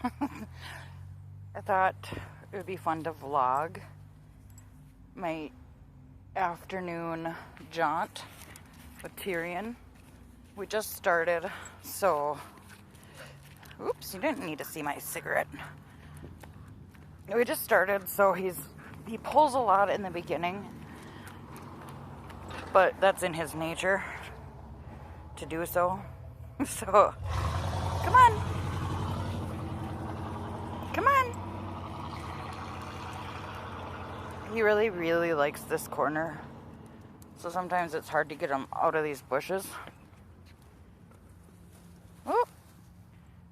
I thought it would be fun to vlog my afternoon jaunt with Tyrion. We just started, so oops, you didn't need to see my cigarette. We just started, so he pulls a lot in the beginning, but that's in his nature to do so. So come on. Come on. He really, really likes this corner. So sometimes it's hard to get him out of these bushes. Oh,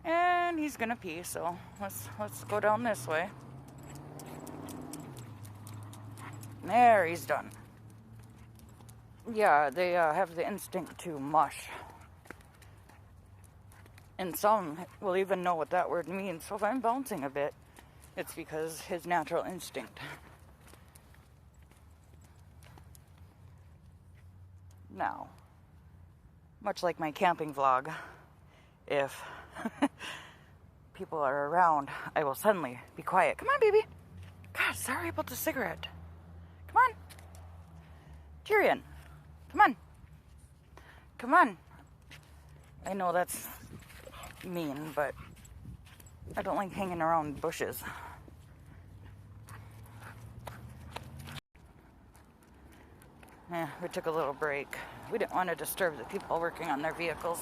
and he's gonna pee, so let's go down this way. There, he's done. Yeah, they have the instinct to mush. And some will even know what that word means. So if I'm bouncing a bit, it's because his natural instinct. Now, much like my camping vlog, if people are around, I will suddenly be quiet. Come on, baby. God, sorry about the cigarette. Come on. Tyrion, come on. Come on. I know that's mean, but I don't like hanging around bushes. We took a little break. We didn't want to disturb the people working on their vehicles.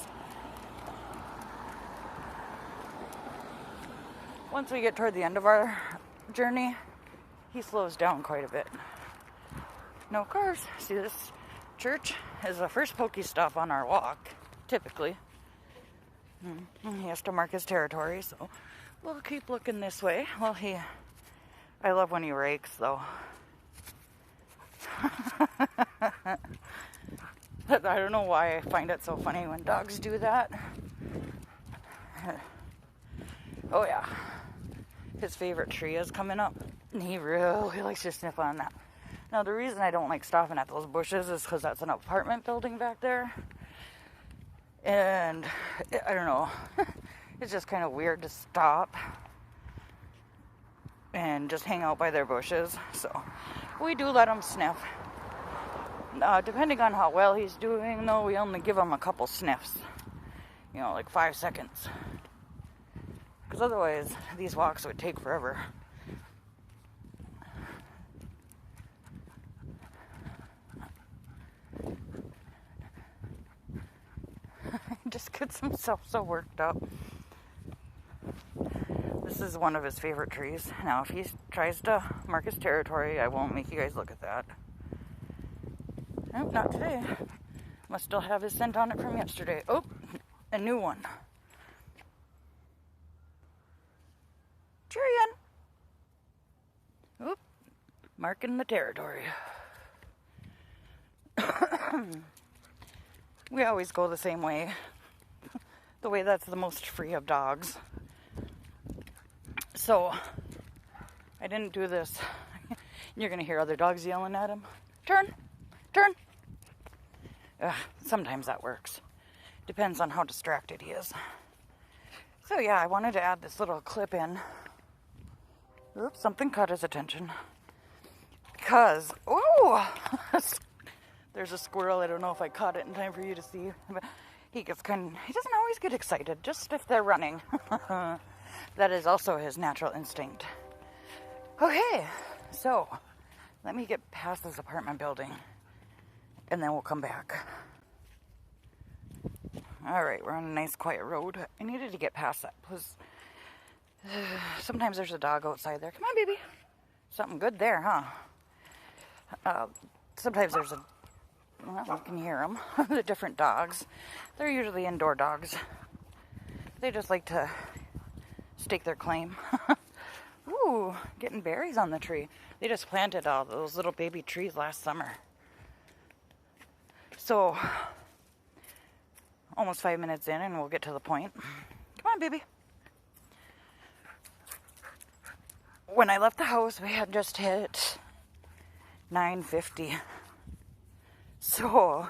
Once we get toward the end of our journey, he slows down quite a bit. Now, of course, see, this church is the first pokey stop on our walk, typically. He has to mark his territory, so we'll keep looking this way. Well, I love when he rakes, though. I don't know why I find it so funny when dogs do that. Oh yeah, his favorite tree is coming up, and he really likes to sniff on that. Now, the reason I don't like stopping at those bushes is because that's an apartment building back there. And I don't know, it's just kind of weird to stop and just hang out by their bushes. So we do let him sniff. Depending on how well he's doing, though, we only give him a couple sniffs. You know, like 5 seconds. Because otherwise, these walks would take forever. He just gets himself so worked up. This is one of his favorite trees. Now, if he tries to mark his territory, I won't make you guys look at that. Nope, not today. Must still have his scent on it from yesterday. Oh, a new one. Tyrion. Oop, marking the territory. We always go the same way. The way that's the most free of dogs. So, I didn't do this. You're going to hear other dogs yelling at him. Turn! Turn! Sometimes that works. Depends on how distracted he is. So yeah, I wanted to add this little clip in. Oops, something caught his attention. Because, there's a squirrel. I don't know if I caught it in time for you to see. But he doesn't always get excited, just if they're running. That is also his natural instinct. Okay, so let me get past this apartment building, and then we'll come back. Alright, we're on a nice quiet road. I needed to get past that, because sometimes there's a dog outside there. Come on, baby. Something good there, huh? Sometimes there's well, you can hear them. The different dogs. They're usually indoor dogs. They just like to stake their claim. Ooh, getting berries on the tree. They just planted all those little baby trees last summer. So, almost 5 minutes in and we'll get to the point. Come on, baby. When I left the house, we had just hit 9:50. So,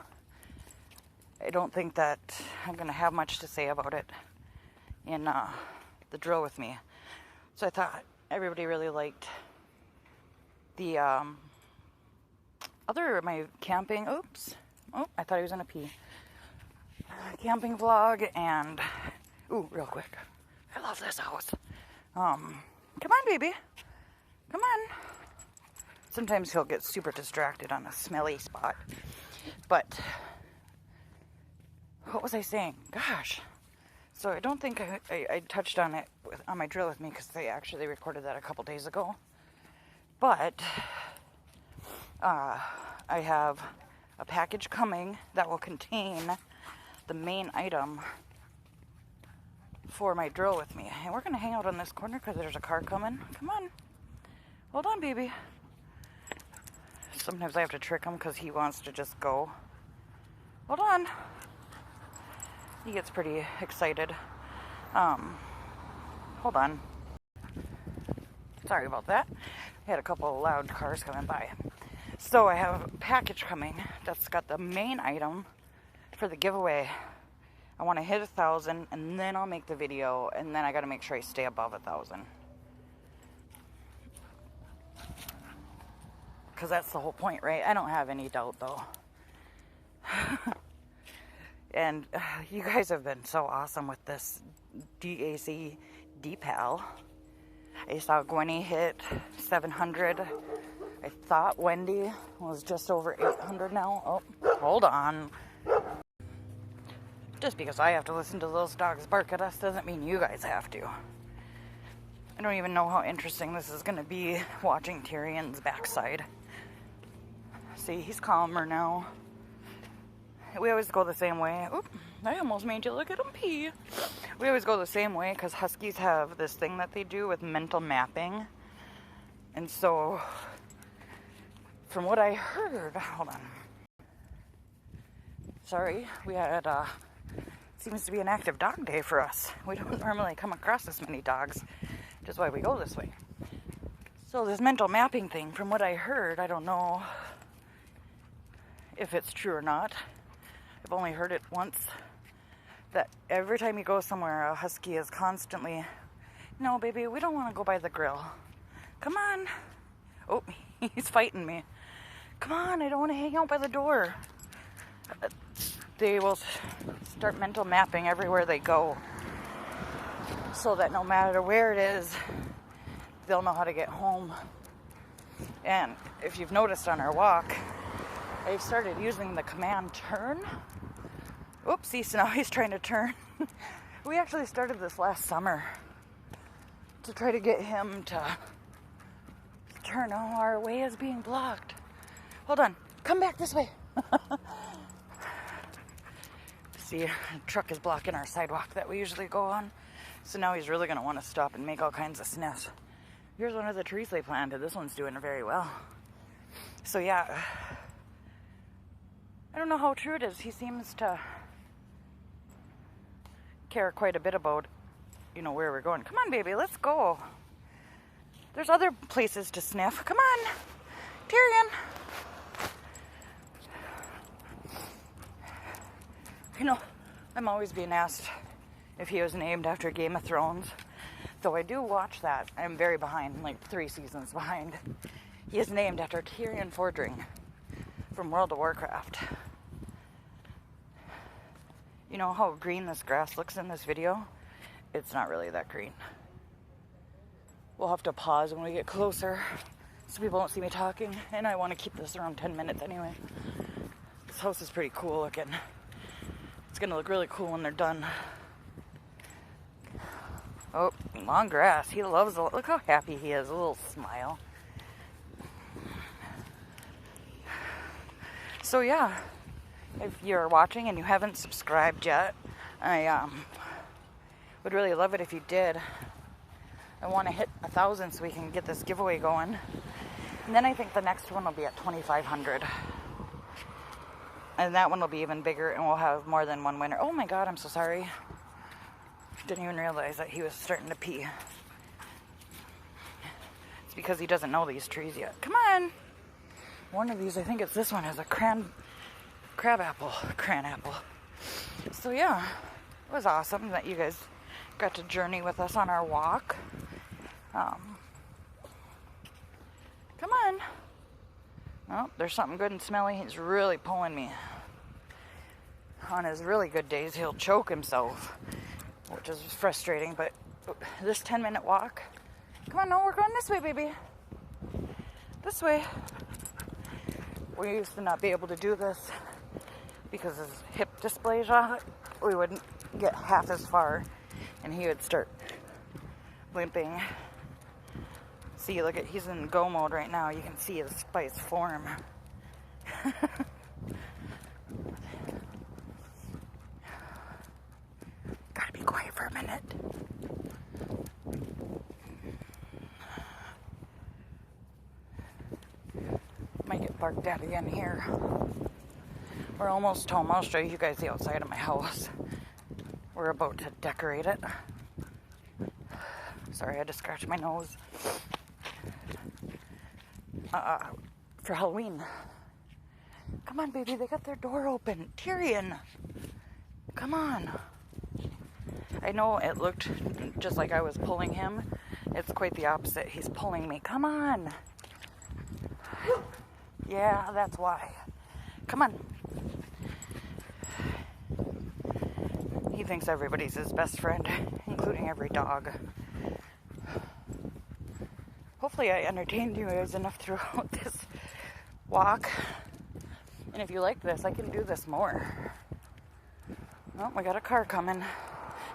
I don't think that I'm going to have much to say about it in the drill with me. So I thought everybody really liked the my camping, oops. Oh, I thought he was gonna pee. Camping vlog and, ooh, real quick. I love this house. Come on, baby. Come on. Sometimes he'll get super distracted on a smelly spot. But, what was I saying? Gosh. So I don't think I touched on it on my drill with me because they actually recorded that a couple days ago. But, I have a package coming that will contain the main item for my drill with me. And we're going to hang out on this corner because there's a car coming. Come on. Hold on, baby. Sometimes I have to trick him because he wants to just go. Hold on. He gets pretty excited. Hold on. Sorry about that. I had a couple of loud cars coming by. So I have a package coming that's got the main item for the giveaway. I want to hit 1,000 and then I'll make the video, and then I got to make sure I stay above 1,000. Because that's the whole point, right? I don't have any doubt though. And you guys have been so awesome with this DAC DPAL. I saw Gwenny hit 700. I thought Wendy was just over 800 now. Oh, hold on. Just because I have to listen to those dogs bark at us doesn't mean you guys have to. I don't even know how interesting this is going to be, watching Tyrion's backside. See, he's calmer now. We always go the same way. Oop, I almost made you look at him pee. We always go the same way because Huskies have this thing that they do with mental mapping. And so, from what I heard, hold on. Sorry, we had, seems to be an active dog day for us. We don't normally come across this many dogs, which is why we go this way. So this mental mapping thing, from what I heard, I don't know if it's true or not. I've only heard it once, that every time you go somewhere, a husky is constantly, no, baby, we don't want to go by the grill. Come on. Oh, he's fighting me. Come on, I don't want to hang out by the door. They will start mental mapping everywhere they go, so that no matter where it is, they'll know how to get home. And if you've noticed on our walk, I've started using the command turn. Oopsie, so now he's trying to turn. We actually started this last summer to try to get him to turn. Oh, our way is being blocked. Hold on, come back this way. See, a truck is blocking our sidewalk that we usually go on. So now he's really going to want to stop and make all kinds of sniffs. Here's one of the trees they planted. This one's doing very well. So yeah, I don't know how true it is. He seems to care quite a bit about, you know, where we're going. Come on, baby, let's go. There's other places to sniff. Come on, Tyrion. You know, I'm always being asked if he was named after Game of Thrones. Though I do watch that. I'm very behind, like 3 seasons behind. He is named after Tyrion Fordring from World of Warcraft. You know how green this grass looks in this video? It's not really that green. We'll have to pause when we get closer so people don't see me talking. And I want to keep this around 10 minutes anyway. This house is pretty cool looking. It's going to look really cool when they're done. Oh, long grass. He loves it. Look how happy he is. A little smile. So yeah, if you're watching and you haven't subscribed yet, I would really love it if you did. I want to hit 1,000 so we can get this giveaway going. And then I think the next one will be at 2,500. And that one will be even bigger, and we'll have more than one winner. Oh my God, I'm so sorry. Didn't even realize that he was starting to pee. It's because he doesn't know these trees yet. Come on. One of these, I think it's this one, has a cran apple. So yeah, it was awesome that you guys got to journey with us on our walk. Come on. Oh, there's something good and smelly. He's really pulling me. On his really good days, he'll choke himself, which is frustrating, but this 10-minute walk. Come on, no, we're going this way, baby. This way. We used to not be able to do this because of his hip dysplasia. We wouldn't get half as far, and he would start limping. See, look at, he's in go mode right now. You can see his spice form. Gotta be quiet for a minute. Might get barked at again here. We're almost home. I'll show you guys the outside of my house. We're about to decorate it. Sorry, I had to scratch my nose. For Halloween. Come on, baby. They got their door open. Tyrion. Come on. I know it looked just like I was pulling him. It's quite the opposite. He's pulling me. Come on. Yeah, that's why. Come on. He thinks everybody's his best friend, including every dog. Hopefully I entertained you guys enough throughout this walk. And if you like this, I can do this more. Oh, we got a car coming.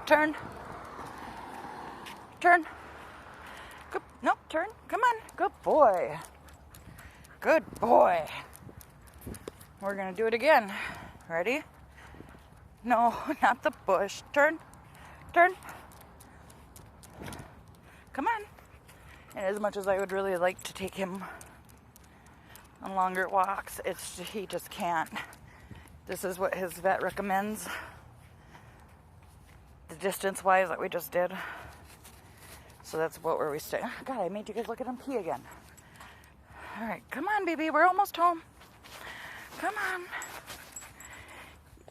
Turn. Turn. Good. Nope, turn. Come on. Good boy. Good boy. We're going to do it again. Ready? No, not the bush. Turn. Turn. Come on. And as much as I would really like to take him on longer walks, he just can't. This is what his vet recommends. The distance-wise that we just did. So that's where we stay. God, I made you guys look at him pee again. All right, come on, baby. We're almost home. Come on.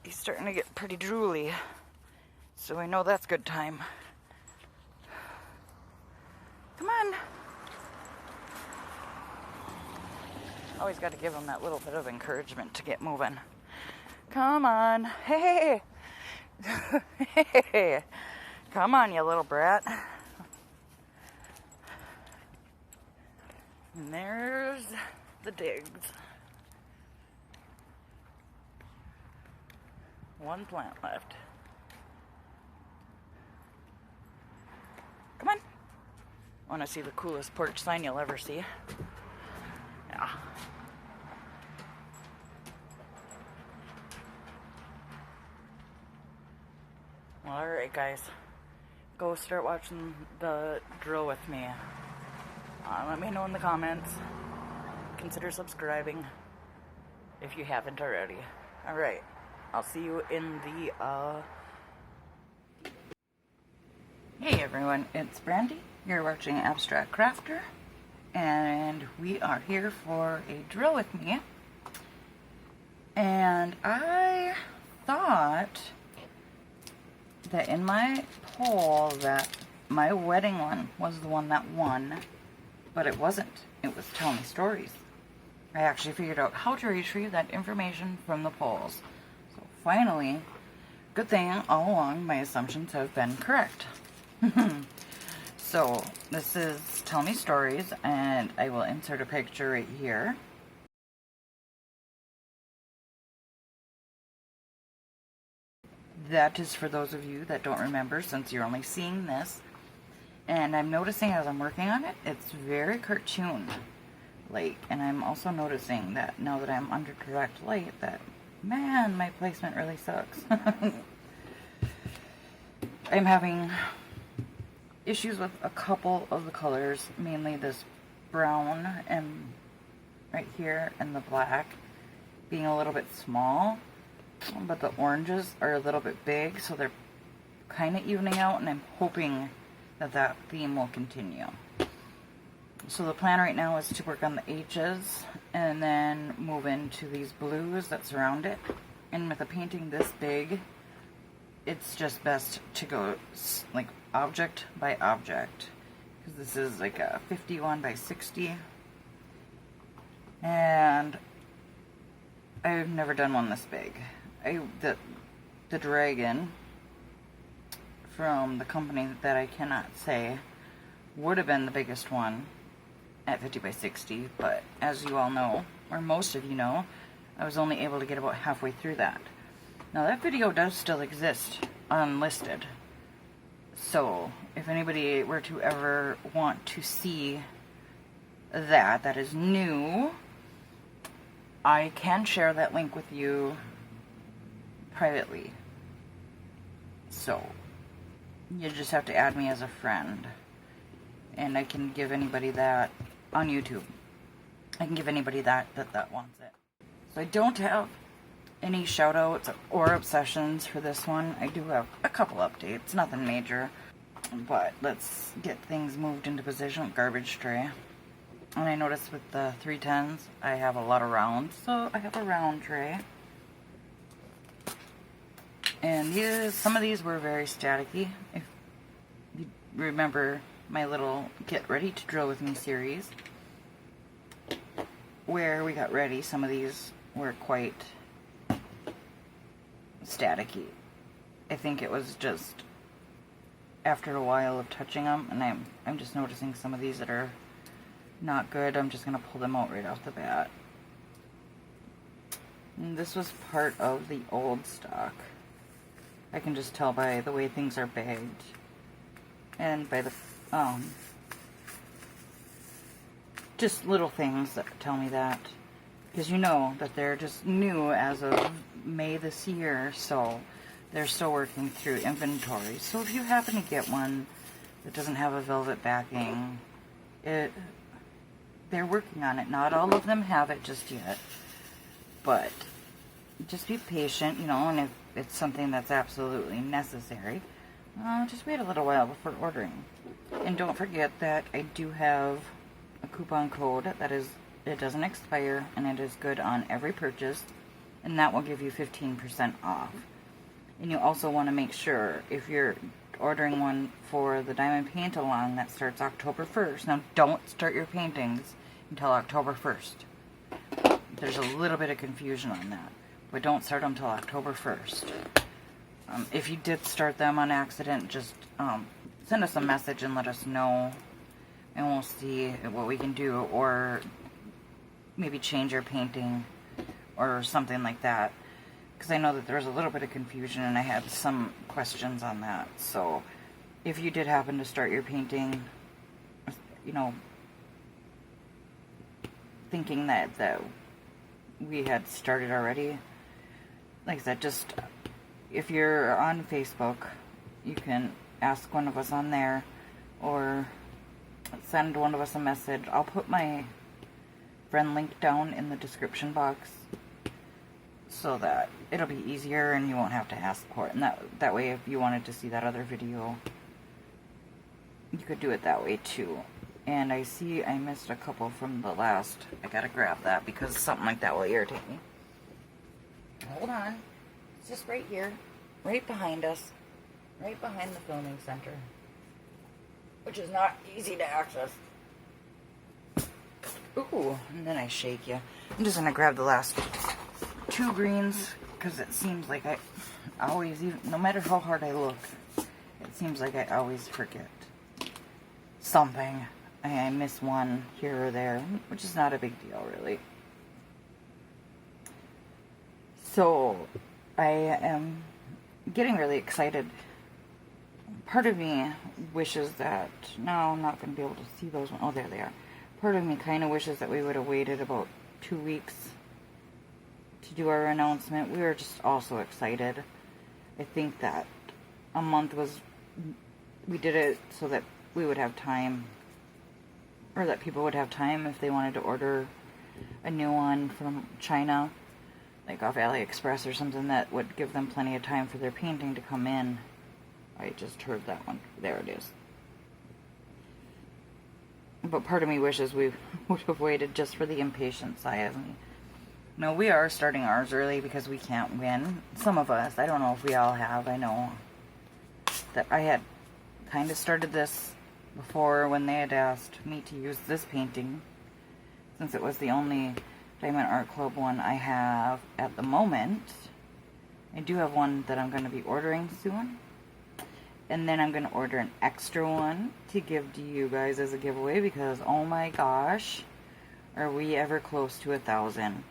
He's starting to get pretty drooly. So we know that's good time. Come on. Always got to give him that little bit of encouragement to get moving. Come on. Hey. Hey. Come on, you little brat. And there's the digs. One plant left. Come on. I want to see the coolest porch sign you'll ever see. Yeah. Well, alright guys. Go start watching the drill with me. Let me know in the comments. Consider subscribing if you haven't already. Alright. I'll see you in the, Hey everyone, it's Brandy. You're watching Abstract Crafter. And we are here for a drill with me. And I thought that in my poll that my wedding one was the one that won. But it wasn't. It was Tell Me Stories. I actually figured out how to retrieve that information from the polls. So finally, good thing all along my assumptions have been correct. So this is Tell Me Stories, and I will insert a picture right here. That is for those of you that don't remember, since you're only seeing this. And I'm noticing as I'm working on it, it's very cartoon-like. And I'm also noticing that now that I'm under direct light, that, man, my placement really sucks. I'm having issues with a couple of the colors, mainly this brown and right here and the black being a little bit small. But the oranges are a little bit big, so they're kind of evening out, and I'm hoping that theme will continue. So the plan right now is to work on the H's and then move into these blues that surround it. And with a painting this big, it's just best to go like object by object because this is like a 51 by 60, and I've never done one this big. The dragon from the company that I cannot say would have been the biggest one at 50 by 60, but as you all know, or most of you know, I was only able to get about halfway through that. Now that video does still exist unlisted, so if anybody were to ever want to see that is new, I can share that link with you privately. So you just have to add me as a friend, and I can give anybody that on YouTube. I can give anybody that wants it. So I don't have any shout outs or obsessions for this one. I do have a couple updates, nothing major, but let's get things moved into position with garbage tray. And I noticed with the 310s I have a lot of rounds, so I have a round tray. And some of these were very staticky. If you remember my little Get Ready to Drill With Me series, where we got ready, some of these were quite staticky. I think it was just after a while of touching them, and I'm just noticing some of these that are not good. I'm just going to pull them out right off the bat. And this was part of the old stock. I can just tell by the way things are bagged, and by the just little things that tell me that, because you know that they're just new as of May this year, so they're still working through inventory. So if you happen to get one that doesn't have a velvet backing, they're working on it. Not all of them have it just yet, but just be patient, you know, and if it's something that's absolutely necessary, just wait a little while before ordering. And don't forget that I do have a coupon code it doesn't expire, and it is good on every purchase, and that will give you 15% off. And you also want to make sure, if you're ordering one for the diamond paint along that starts October 1st, now don't start your paintings until October 1st. There's a little bit of confusion on that, but don't start them until October 1st. If you did start them on accident, just send us a message and let us know, and we'll see what we can do, or maybe change your painting or something like that, because I know that there was a little bit of confusion and I had some questions on that. So if you did happen to start your painting, you know, thinking that we had started already, like I said, just if you're on Facebook, you can ask one of us on there, or send one of us a message. I'll put my friend link down in the description box so that it'll be easier and you won't have to ask for it. And that way, if you wanted to see that other video, you could do it that way too. And I see I missed a couple from the last. I gotta grab that because something like that will irritate me. Hold on. It's just right here, right behind us, right behind the filming center, which is not easy to access. Ooh, and then I shake you. I'm just gonna grab the last two greens, because it seems like I always, no matter how hard I look, it seems like I always forget something. I miss one here or there, which is not a big deal, really. So, I am getting really excited. Part of me wishes that, no, I'm not going to be able to see those. Oh, there they are. Part of me kind of wishes that we would have waited about 2 weeks to do our announcement. We were just all so excited. I think that a month we did it so that we would have time, or that people would have time if they wanted to order a new one from China, like off AliExpress or something, that would give them plenty of time for their painting to come in. I just heard that one. There it is. But part of me wishes we would have waited, just for the impatient side of me. No, we are starting ours early because we can't win. Some of us. I don't know if we all have. I know that I had kind of started this before when they had asked me to use this painting, since it was the only Diamond Art Club one I have at the moment. I do have one that I'm going to be ordering soon. And then I'm going to order an extra one to give to you guys as a giveaway because, oh my gosh, are we ever close to 1,000?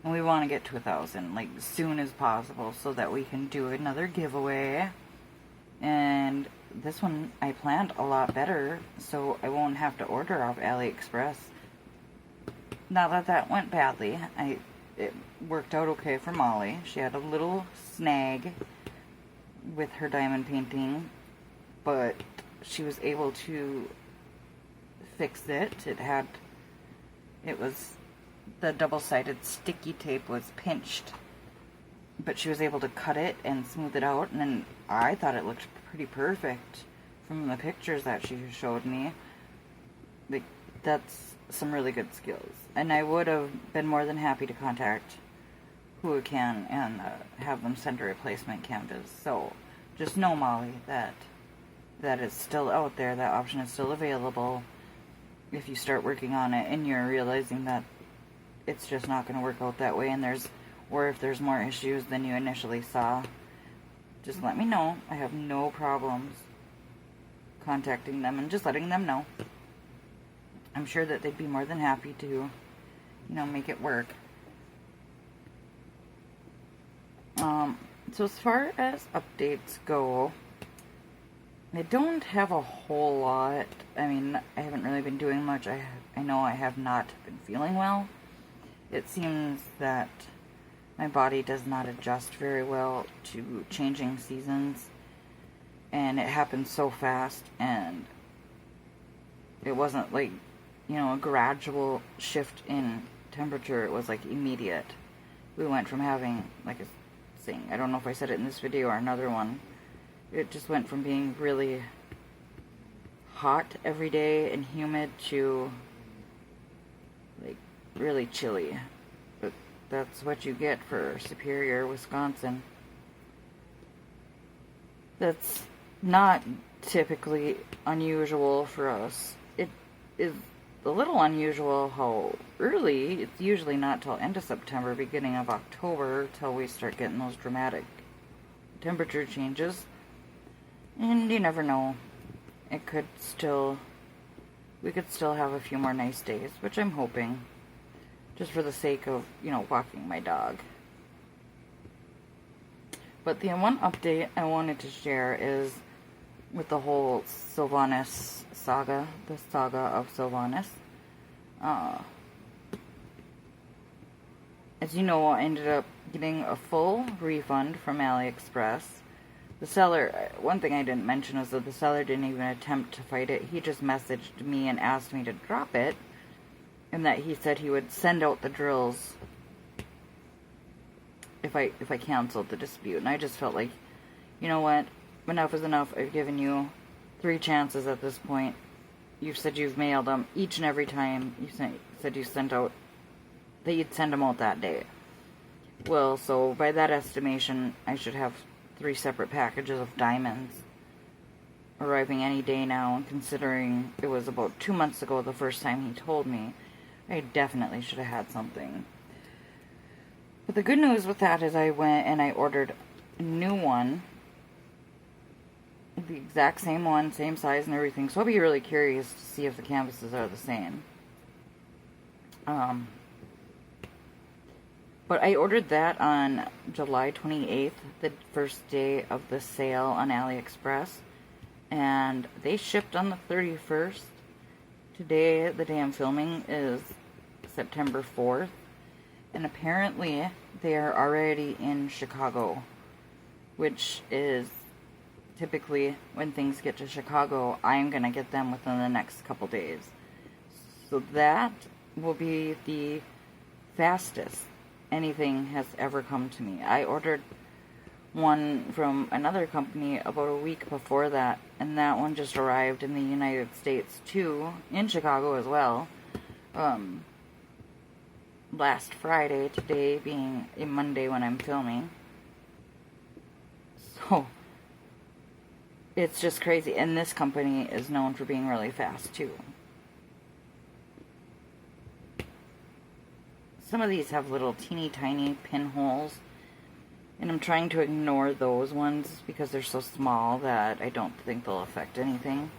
And we want to get to 1,000, like, as soon as possible so that we can do another giveaway. And this one I planned a lot better so I won't have to order off AliExpress. Not that that went badly. It worked out okay for Molly. She had a little snag with her diamond painting, but she was able to fix it. It was, the double-sided sticky tape was pinched, but she was able to cut it and smooth it out, and then I thought it looked pretty perfect from the pictures that she showed me. Like, that's some really good skills. And I would have been more than happy to contact who can and have them send a replacement canvas. So just know, Molly, that is still out there. That option is still available if you start working on it and you're realizing that it's just not going to work out that way, and or if there's more issues than you initially saw, just let me know. I have no problems contacting them and just letting them know. I'm sure that they'd be more than happy to, make it work. So as far as updates go, I don't have a whole lot. I mean, I haven't really been doing much. I know I have not been feeling well. It seems that my body does not adjust very well to changing seasons, and it happened so fast, and it wasn't like, a gradual shift in temperature. It was like immediate. We went from having, like a thing, I don't know if I said it in this video or another one, it just went from being really hot every day and humid to like really chilly. But that's what you get for Superior, Wisconsin. That's not typically unusual for us. It is a little unusual how early. It's usually not till end of September, beginning of October, till we start getting those dramatic temperature changes. And you never know. We could still have a few more nice days, which I'm hoping, just for the sake of, walking my dog. But the one update I wanted to share is with the whole Sylvanas saga, the saga of Sylvanas. As you know, I ended up getting a full refund from AliExpress. The seller, one thing I didn't mention is that the seller didn't even attempt to fight it. He just messaged me and asked me to drop it, and that he said he would send out the drills if I canceled the dispute. And I just felt like, you know what, enough is enough. I've given you 3 chances at this point. You've said you've mailed them each and every time. You said you sent out, that you'd send them out that day. Well, so by that estimation, I should have 3 separate packages of diamonds arriving any day now. And considering it was about 2 months ago the first time he told me, I definitely should have had something. But the good news with that is I went and I ordered a new one. The exact same one, same size and everything. So I'll be really curious to see if the canvases are the same. But I ordered that on July 28th, the first day of the sale on AliExpress. And they shipped on the 31st. Today, the day I'm filming, is September 4th. And apparently, they are already in Chicago. Which is typically, when things get to Chicago, I'm going to get them within the next couple days. So that will be the fastest anything has ever come to me. I ordered one from another company about a week before that, and that one just arrived in the United States too, in Chicago as well, last Friday, today being a Monday when I'm filming. So It's just crazy. And this company is known for being really fast too. Some of these have little teeny tiny pinholes, and I'm trying to ignore those ones because they're so small that I don't think they'll affect anything.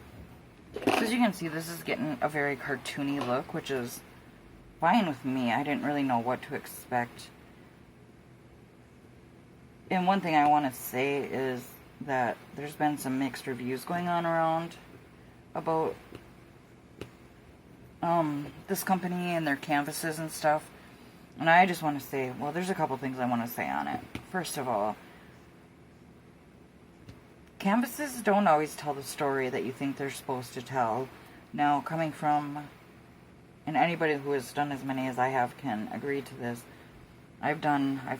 So as you can see, this is getting a very cartoony look, which is fine with me. I didn't really know what to expect. And one thing I want to say is that there's been some mixed reviews going on around about this company and their canvases and stuff. And I just want to say, well, there's a couple things I want to say on it. First of all, canvases don't always tell the story that you think they're supposed to tell. Now, coming from, and anybody who has done as many as I have can agree to this, I've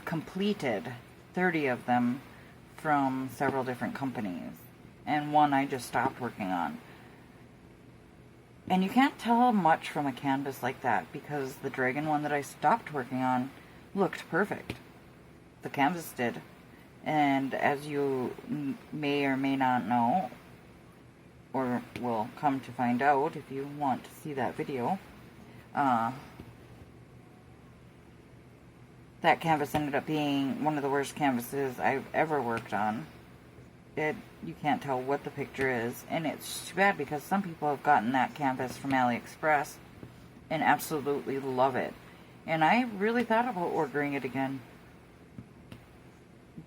completed 30 of them from several different companies. And one I just stopped working on. And you can't tell much from a canvas like that because the dragon one that I stopped working on looked perfect. The canvas did. And as you may or may not know, or will come to find out if you want to see that video, that canvas ended up being one of the worst canvases I've ever worked on. You can't tell what the picture is, and it's too bad because some people have gotten that canvas from AliExpress and absolutely love it. And I really thought about ordering it again,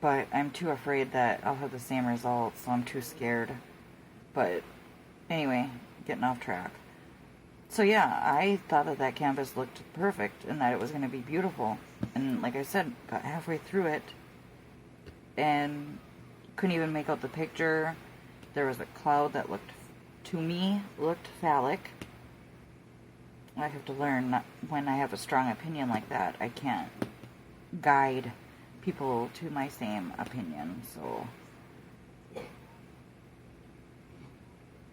but I'm too afraid that I'll have the same results, so I'm too scared. But anyway, getting off track. So yeah, I thought that canvas looked perfect and that it was going to be beautiful. And like I said, got halfway through it and couldn't even make out the picture. There was a cloud that looked phallic. I have to learn when I have a strong opinion like that, I can't guide people to my same opinion. So,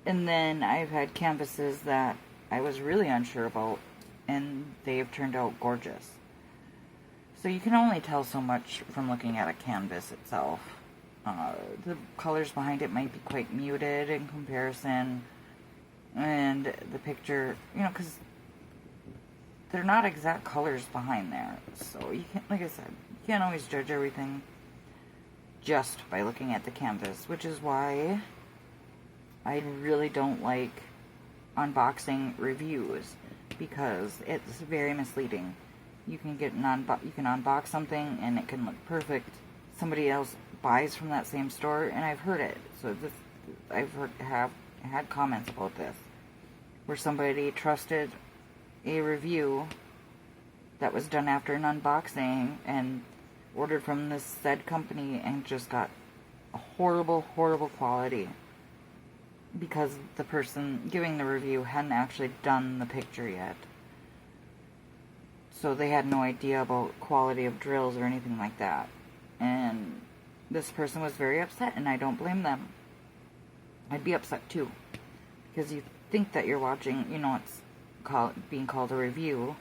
and then I've had canvases that I was really unsure about, and they have turned out gorgeous. So you can only tell so much from looking at a canvas itself. The colors behind it might be quite muted in comparison, and the picture, because they're not exact colors behind there. So you can't, like I said, you can't always judge everything just by looking at the canvas, which is why I really don't like unboxing reviews, because it's very misleading. You can get you can unbox something and it can look perfect. Somebody else buys from that same store, and I've heard it. So have had comments about this, where somebody trusted a review that was done after an unboxing and ordered from this said company and just got a horrible, horrible quality because the person giving the review hadn't actually done the picture yet. So they had no idea about quality of drills or anything like that. And this person was very upset, and I don't blame them. I'd be upset too, because you think that you're watching, it's being called a review,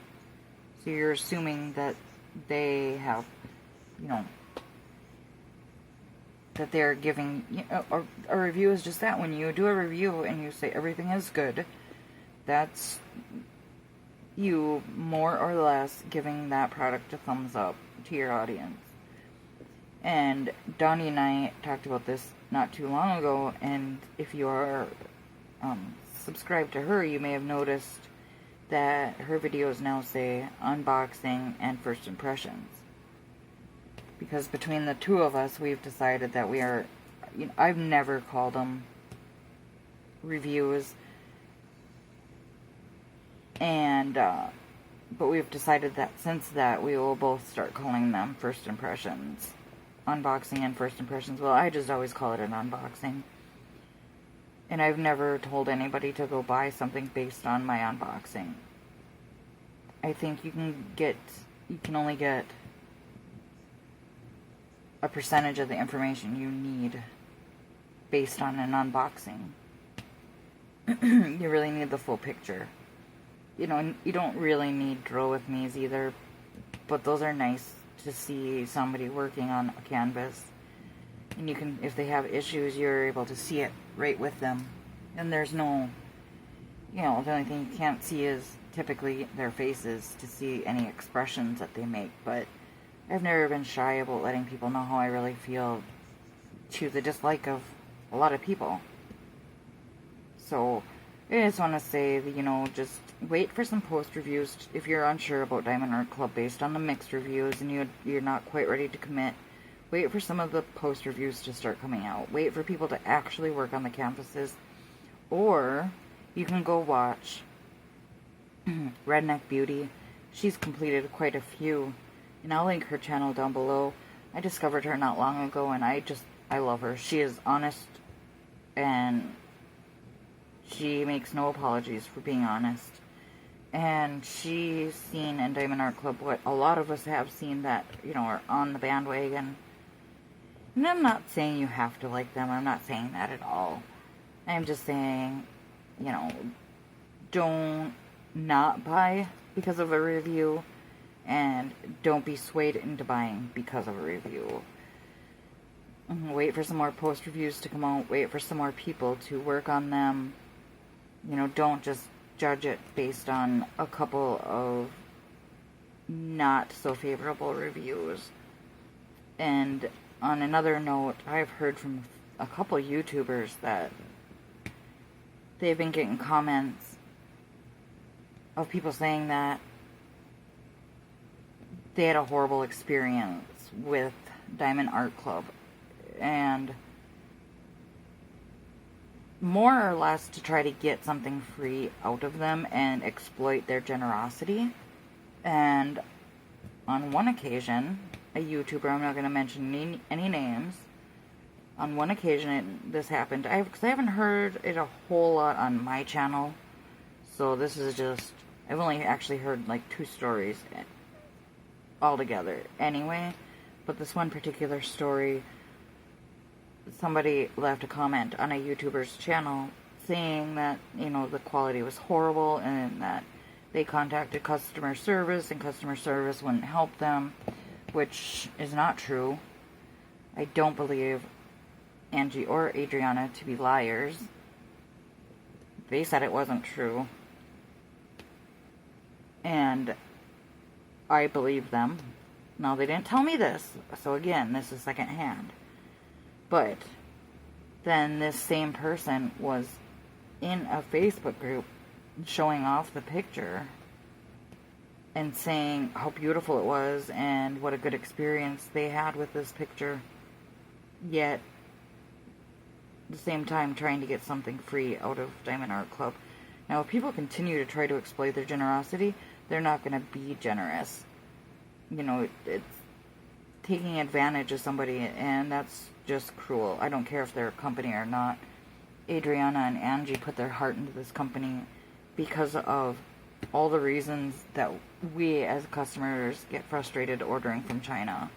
so you're assuming that they have, that they're giving, a review is just that. When you do a review and you say everything is good, that's you more or less giving that product a thumbs up to your audience. And Donnie and I talked about this not too long ago, and if you are subscribed to her, you may have noticed that her videos now say unboxing and first impressions. Because between the two of us, we've decided that we are, I've never called them reviews, and but we've decided that since that, we will both start calling them first impressions. Unboxing and first impressions. Well, I just always call it an unboxing. And I've never told anybody to go buy something based on my unboxing. I think you can only get a percentage of the information you need based on an unboxing. You really need the full picture. You don't really need drill with me's either, but those are nice to see somebody working on a canvas. And you can, if they have issues, you're able to see it right with them. And there's no, the only thing you can't see is typically their faces to see any expressions that they make. But I've never been shy about letting people know how I really feel to the dislike of a lot of people. So I just want to say that, just wait for some post reviews if you're unsure about Diamond Art Club based on the mixed reviews and you're not quite ready to commit. Wait for some of the post reviews to start coming out. Wait for people to actually work on the canvases. Or you can go watch Redneck Beauty. She's completed quite a few. And I'll link her channel down below. I discovered her not long ago and I love her. She is honest and she makes no apologies for being honest. And she's seen in Diamond Art Club what a lot of us have seen that, are on the bandwagon. And I'm not saying you have to like them. I'm not saying that at all. I'm just saying, don't not buy because of a review. And don't be swayed into buying because of a review. Wait for some more post reviews to come out. Wait for some more people to work on them. Don't just judge it based on a couple of not so favorable reviews. And on another note, I've heard from a couple YouTubers that they've been getting comments of people saying that they had a horrible experience with Diamond Art Club. And more or less to try to get something free out of them and exploit their generosity. And on one occasion, a YouTuber, I'm not going to mention any names, on one occasion this happened. Because I haven't heard it a whole lot on my channel. So this is just, I've only actually heard like 2 stories altogether anyway. But this one particular story, somebody left a comment on a YouTuber's channel saying that, the quality was horrible and that they contacted customer service and customer service wouldn't help them, which is not true. I don't believe Angie or Adriana to be liars. They said it wasn't true. And I believe them. Now, they didn't tell me this, so again, this is secondhand. But then this same person was in a Facebook group showing off the picture and saying how beautiful it was and what a good experience they had with this picture. Yet, at the same time, trying to get something free out of Diamond Art Club. Now, if people continue to try to exploit their generosity, they're not going to be generous. It's taking advantage of somebody, and that's just cruel. I don't care if they're a company or not. Adriana and Angie put their heart into this company because of all the reasons that we as customers get frustrated ordering from China.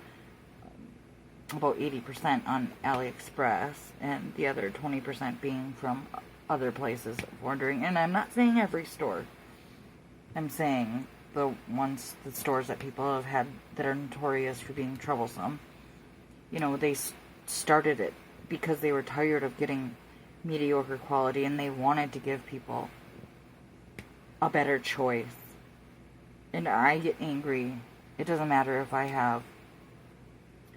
About 80% on AliExpress and the other 20% being from other places of ordering. And I'm not saying every store. I'm saying the stores that people have had that are notorious for being troublesome. They started it because they were tired of getting mediocre quality and they wanted to give people a better choice. And I get angry. It doesn't matter if I have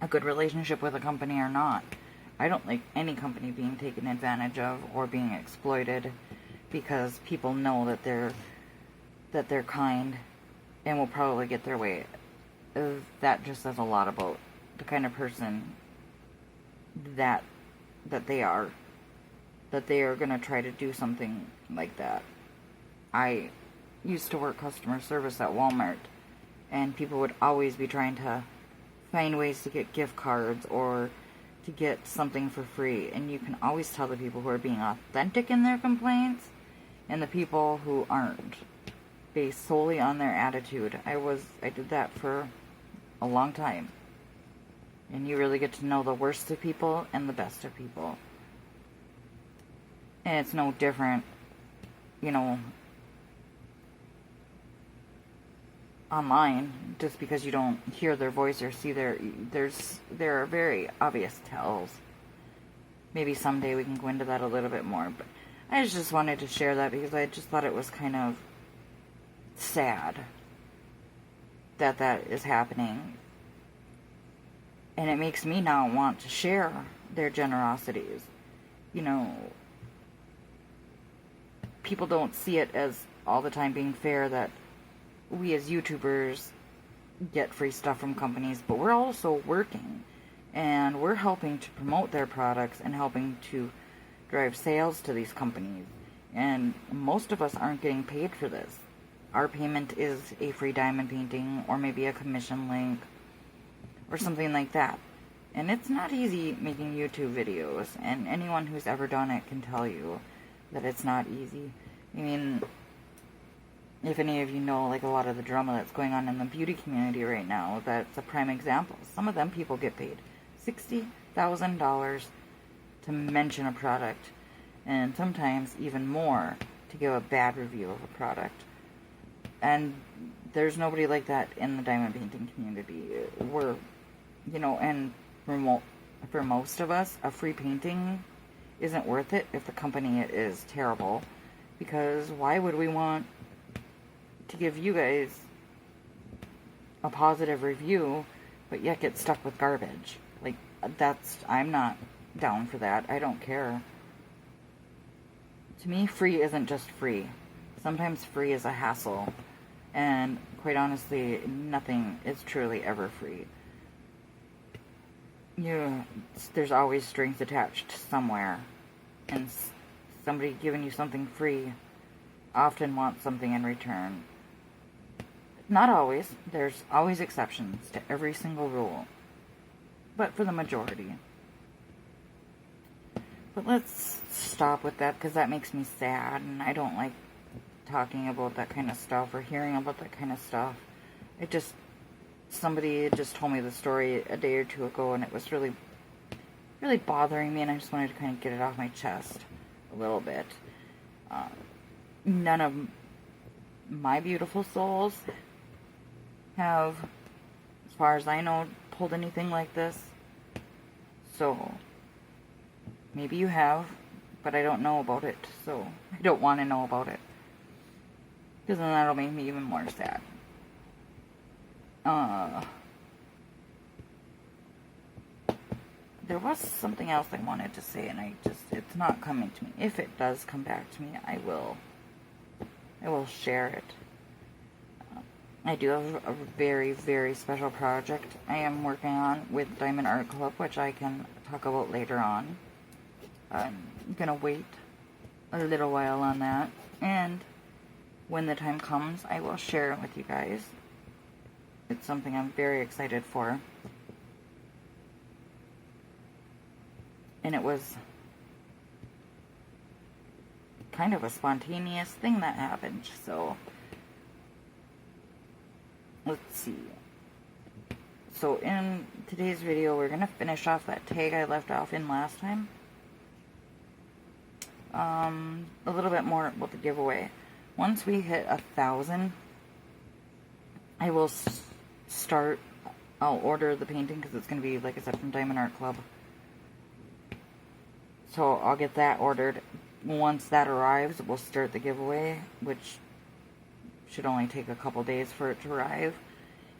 a good relationship with a company or not. I don't like any company being taken advantage of or being exploited because people know that they're kind and will probably get their way. That just says a lot about the kind of person that they are. That they are going to try to do something like that. I used to work customer service at Walmart, and people would always be trying to find ways to get gift cards or to get something for free. And you can always tell the people who are being authentic in their complaints and the people who aren't, based solely on their attitude. I did that for a long time. And you really get to know the worst of people and the best of people. And it's no different, online, just because you don't hear their voice or see there are very obvious tells maybe someday we can go into that a little bit more, but I just wanted to share that because I just thought it was kind of sad that that is happening. And it makes me now want to share their generosities. You know, people don't see it as all the time being fair that we as YouTubers get free stuff from companies, but we're also working and we're helping to promote their products and helping to drive sales to these companies. And most of us aren't getting paid for this. Our payment is a free diamond painting or maybe a commission link or something like that. And it's not easy making YouTube videos, and anyone who's ever done it can tell you that it's not easy. I mean, if any of you know, like, a lot of the drama that's going on in the beauty community right now, that's a prime example. Some of them people get paid $60,000 to mention a product, and sometimes even more to give a bad review of a product. And there's nobody like that in the diamond painting community. We're, you know, and for most of us, a free painting isn't worth it if the company is terrible. Because why would we want to give you guys a positive review, but yet get stuck with garbage? Like, I'm not down for that. I don't care. To me, free isn't just free. Sometimes free is a hassle. And quite honestly, nothing is truly ever free. There's always strings attached somewhere. And somebody giving you something free often wants something in return. Not always. There's always exceptions to every single rule. But for the majority. But let's stop with that, because that makes me sad, and I don't like talking about that kind of stuff or hearing about that kind of stuff. Somebody just told me the story a day or two ago, and it was really, really bothering me, and I just wanted to kind of get it off my chest a little bit. None of my beautiful souls have, as far as I know, pulled anything like this. So, maybe you have, but I don't know about it, so I don't want to know about it. Because then that'll make me even more sad. There was something else I wanted to say, and it's not coming to me. If it does come back to me, I will share it. I do have a very, very special project I am working on with Diamond Art Club, which I can talk about later on. I'm gonna wait a little while on that, and when the time comes, I will share it with you guys. It's something I'm very excited for. And it was kind of a spontaneous thing that happened, so let's see. So in today's video, we're going to finish off that tag I left off in last time. A little bit more about the giveaway. Once we hit 1,000, I will I'll order the painting, because it's going to be, like I said, from Diamond Art Club. So I'll get that ordered. Once that arrives, we'll start the giveaway, which should only take a couple days for it to arrive.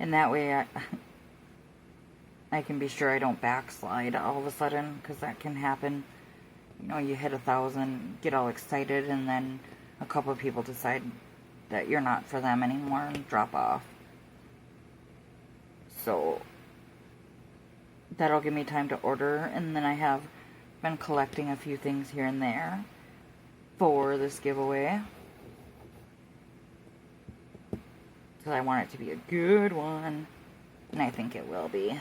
And that way I can be sure I don't backslide all of a sudden, because that can happen. You know, you hit 1,000, get all excited, and then a couple of people decide that you're not for them anymore and drop off. So that'll give me time to order, and then I have been collecting a few things here and there for this giveaway, because I want it to be a good one, and I think it will be.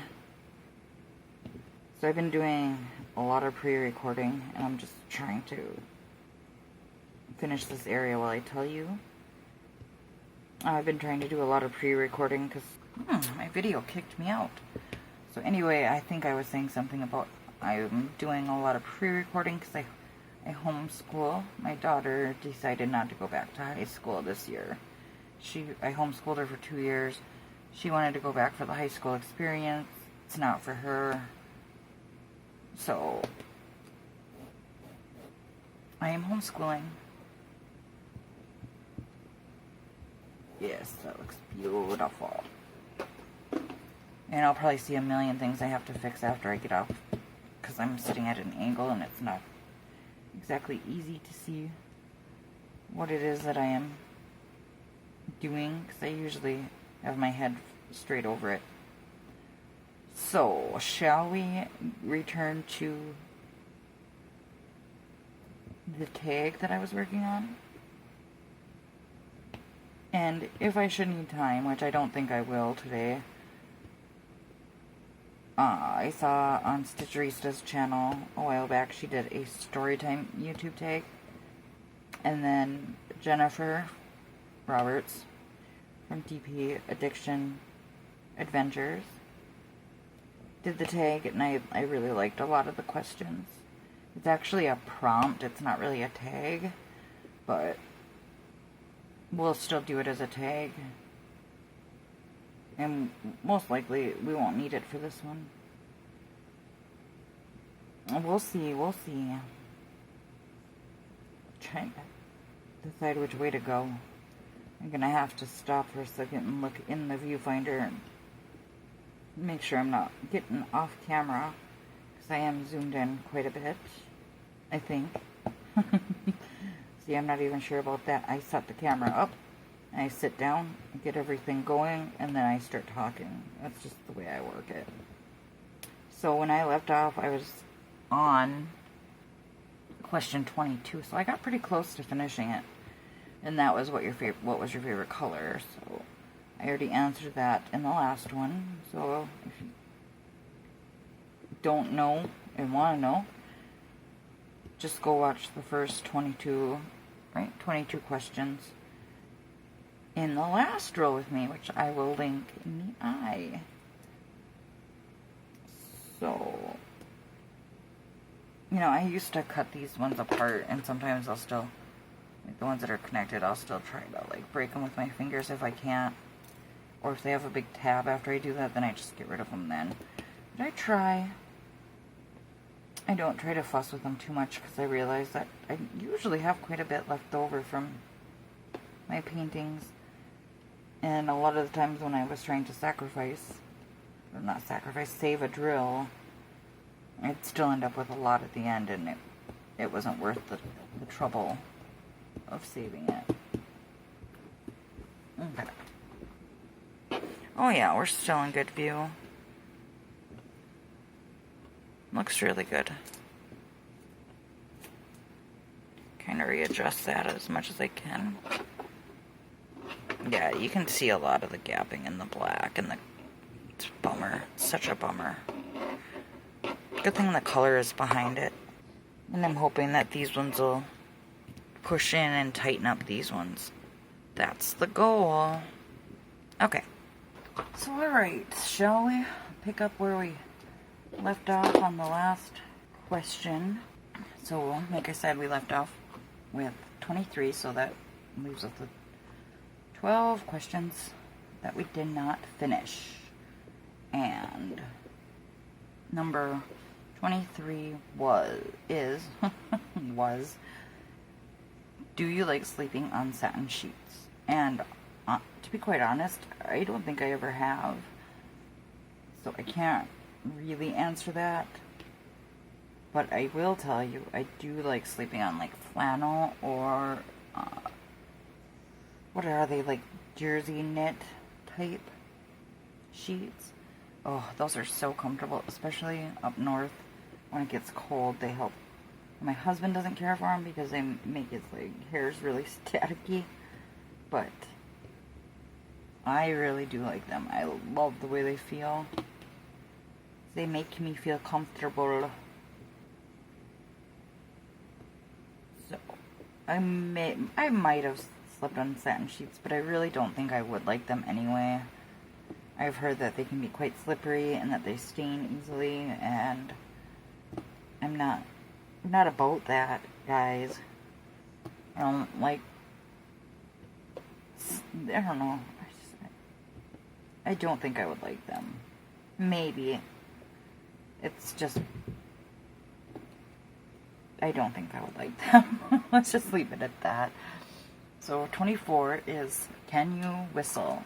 So I've been doing a lot of pre-recording, and I'm just trying to finish this area while I tell you. I've been trying to do a lot of pre-recording because my video kicked me out. So anyway, I think I was saying something about I'm doing a lot of pre-recording because I homeschool. My daughter decided not to go back to high school this year. I homeschooled her for 2 years. She wanted to go back for the high school experience. It's not for her. So I am homeschooling. Yes, that looks beautiful. And I'll probably see a million things I have to fix after I get off, because I'm sitting at an angle and it's not exactly easy to see what it is that I am doing, because I usually have my head straight over it. So, shall we return to the tag that I was working on? And if I should need time, which I don't think I will today, I saw on Stitcherista's channel a while back, she did a storytime YouTube tag. And then Jennifer Roberts from DP Addiction Adventures did the tag, and I really liked a lot of the questions. It's actually a prompt, it's not really a tag, but we'll still do it as a tag. And most likely we won't need it for this one. We'll see. Trying to decide which way to go. I'm gonna have to stop for a second and look in the viewfinder and make sure I'm not getting off camera, because I am zoomed in quite a bit, I think. See, I'm not even sure about that. I set the camera up, I sit down, get everything going, and then I start talking. That's just the way I work it. So when I left off, I was on question 22, so I got pretty close to finishing it. And that was what was your favorite color? So I already answered that in the last one. So if you don't know and want to know, just go watch the first 22 questions in the last row with me, which I will link in the eye. So, I used to cut these ones apart, and sometimes I'll still, like the ones that are connected, I'll still try to break them with my fingers if I can't. Or if they have a big tab after I do that, then I just get rid of them then. But I don't try to fuss with them too much, because I realize that I usually have quite a bit left over from my paintings. And a lot of the times when I was trying to save a drill, I'd still end up with a lot at the end, and it wasn't worth the trouble of saving it. Okay. Oh yeah, we're still in good view. Looks really good. Kind of readjust that as much as I can. Yeah, you can see a lot of the gapping in the black, and it's a bummer. It's such a bummer. Good thing the color is behind it. And I'm hoping that these ones will push in and tighten up these ones. That's the goal. Okay. So alright, shall we pick up where we left off on the last question? So, like I said, we left off with 23, so that leaves us with 12 questions that we did not finish. And number 23 was, do you like sleeping on satin sheets? And to be quite honest, I don't think I ever have. So I can't really answer that. But I will tell you, I do like sleeping on flannel or what are they, jersey knit type sheets. Oh, those are so comfortable, especially up north when it gets cold. They help. My husband doesn't care for them because they make his hairs really staticky, but I really do like them. I love the way they feel. They make me feel comfortable. So I might have slept on satin sheets, but I really don't think I would like them anyway. I've heard that they can be quite slippery and that they stain easily, and I'm not about that, guys. I don't know. I don't think I would like them. Maybe. It's just, I don't think I would like them. Let's just leave it at that. So 24 is, can you whistle?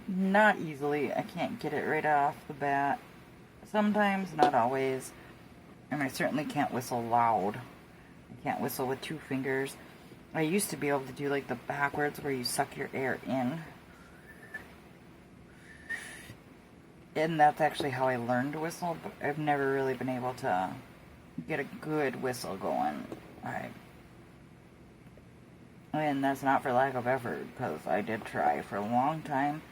Not easily. I can't get it right off the bat. Sometimes, not always. And I certainly can't whistle loud. I can't whistle with 2 fingers. I used to be able to do like the backwards where you suck your air in. And that's actually how I learned to whistle, but I've never really been able to get a good whistle going. And that's not for lack of effort, because I did try for a long time.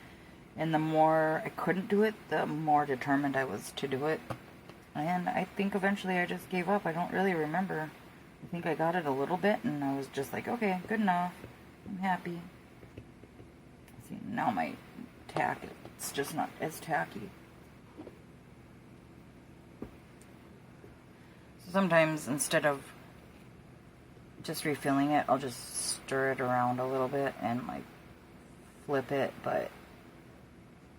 And the more I couldn't do it, the more determined I was to do it. And I think eventually I just gave up. I don't really remember. I think I got it a little bit, and I was just like, okay, good enough. I'm happy. See, now my tack, it's just not as tacky. So sometimes, instead of just refilling it, I'll just stir it around a little bit and like flip it, but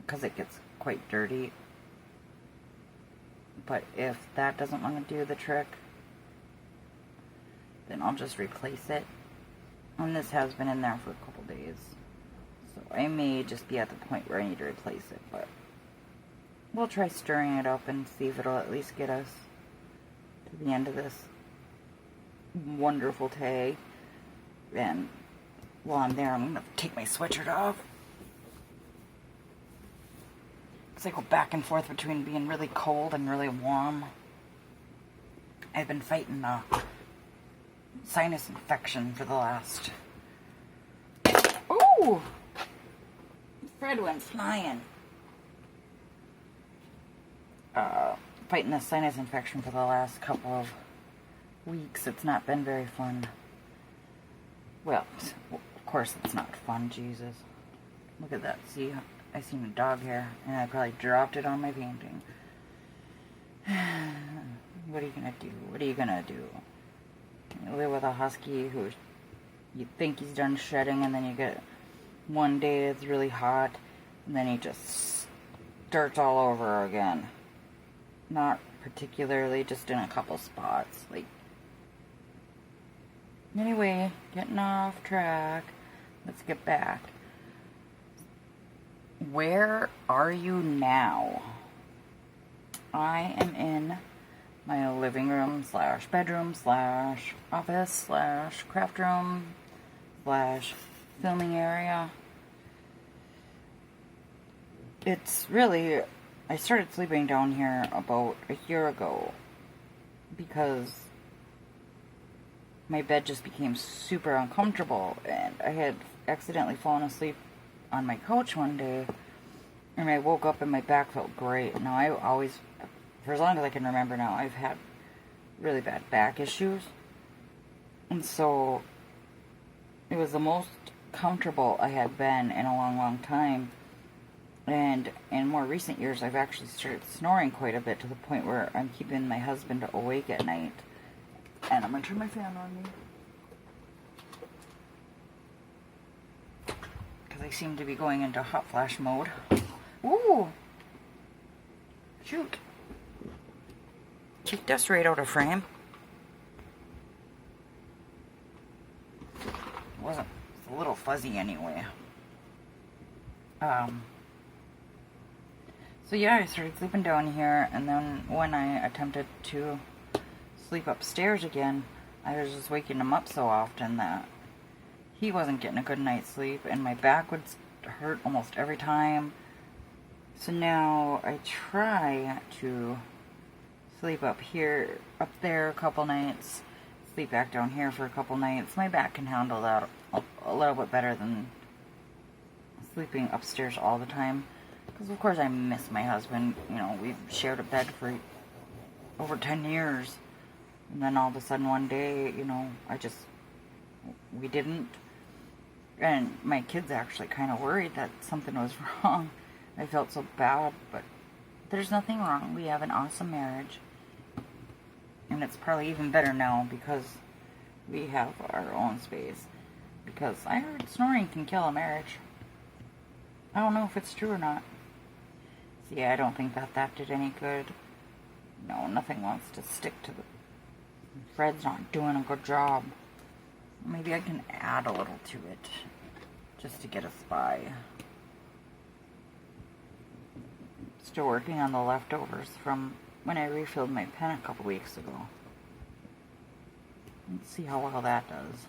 because it gets quite dirty. But if that doesn't want to do the trick, then I'll just replace it. And this has been in there for a couple days, so I may just be at the point where I need to replace it, but we'll try stirring it up and see if it'll at least get us to the end of this wonderful tag. And while I'm there, I'm going to take my sweatshirt off, because I go back and forth between being really cold and really warm. I've been fighting a sinus infection for the last... Ooh! Fred went flying. Fighting a sinus infection for the last couple of weeks. It's not been very fun. Well, of course it's not fun, Jesus. Look at that. See, I seen a dog hair, and I probably dropped it on my painting. What are you gonna do? What are you gonna do? You live with a husky who you think he's done shedding, and then you get one day it's really hot, and then he just starts all over again. Not particularly, just in a couple spots. Like, anyway, getting off track. Let's get back. Where are you now? I am in my living room / bedroom / office / craft room / filming area. It's really, I started sleeping down here about a year ago because my bed just became super uncomfortable, and I had accidentally fallen asleep on my couch one day, and I woke up and my back felt great. Now, I always, for as long as I can remember now, I've had really bad back issues, and so it was the most comfortable I had been in a long, long time. And in more recent years, I've actually started snoring quite a bit, to the point where I'm keeping my husband awake at night. And I'm going to turn my fan on me, because I seem to be going into hot flash mode. Ooh! Shoot! Kicked us right out of frame. It's a little fuzzy anyway. So yeah, I started sleeping down here, and then when I attempted to sleep upstairs again, I was just waking him up so often that he wasn't getting a good night's sleep, and my back would hurt almost every time. So now I try to sleep up there a couple nights, sleep back down here for a couple nights. My back can handle that a little bit better than sleeping upstairs all the time. Because, of course, I miss my husband. You know, we've shared a bed for over 10 years. And then all of a sudden one day, you know, we didn't. And my kids actually kind of worried that something was wrong. I felt so bad, but there's nothing wrong. We have an awesome marriage. And it's probably even better now because we have our own space. Because I heard snoring can kill a marriage. I don't know if it's true or not. See, I don't think that did any good. No, nothing wants to stick to the... Fred's not doing a good job. Maybe I can add a little to it, just to get us by. Still working on the leftovers from when I refilled my pen a couple weeks ago. Let's see how well that does.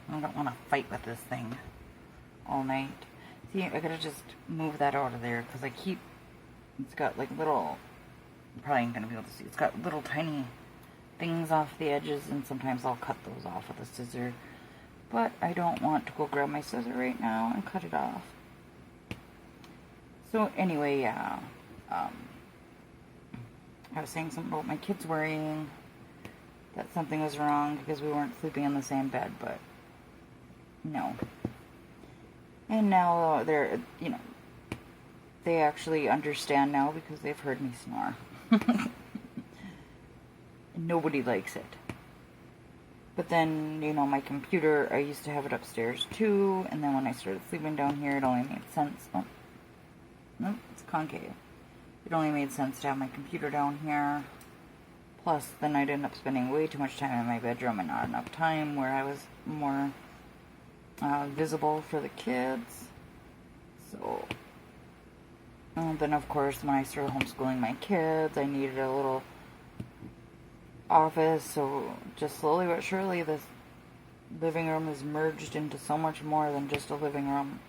I don't want to fight with this thing all night. See, I gotta just move that out of there, because I keep... It's got like little... You probably ain't gonna be able to see. It's got little tiny things off the edges, and sometimes I'll cut those off with a scissor. But I don't want to go grab my scissor right now and cut it off. So anyway, yeah. I was saying something about my kids worrying that something was wrong because we weren't sleeping in the same bed, but no. And now they're, you know, they actually understand now because they've heard me snore. Nobody likes it. But then, you know, my computer, I used to have it upstairs too, and then when I started sleeping down here, it only made sense. Oh, no, it's concave. It only made sense to have my computer down here. Plus, then I'd end up spending way too much time in my bedroom and not enough time where I was more visible for the kids. So, then of course, when I started homeschooling my kids, I needed a little office. So, just slowly but surely, this living room is merged into so much more than just a living room.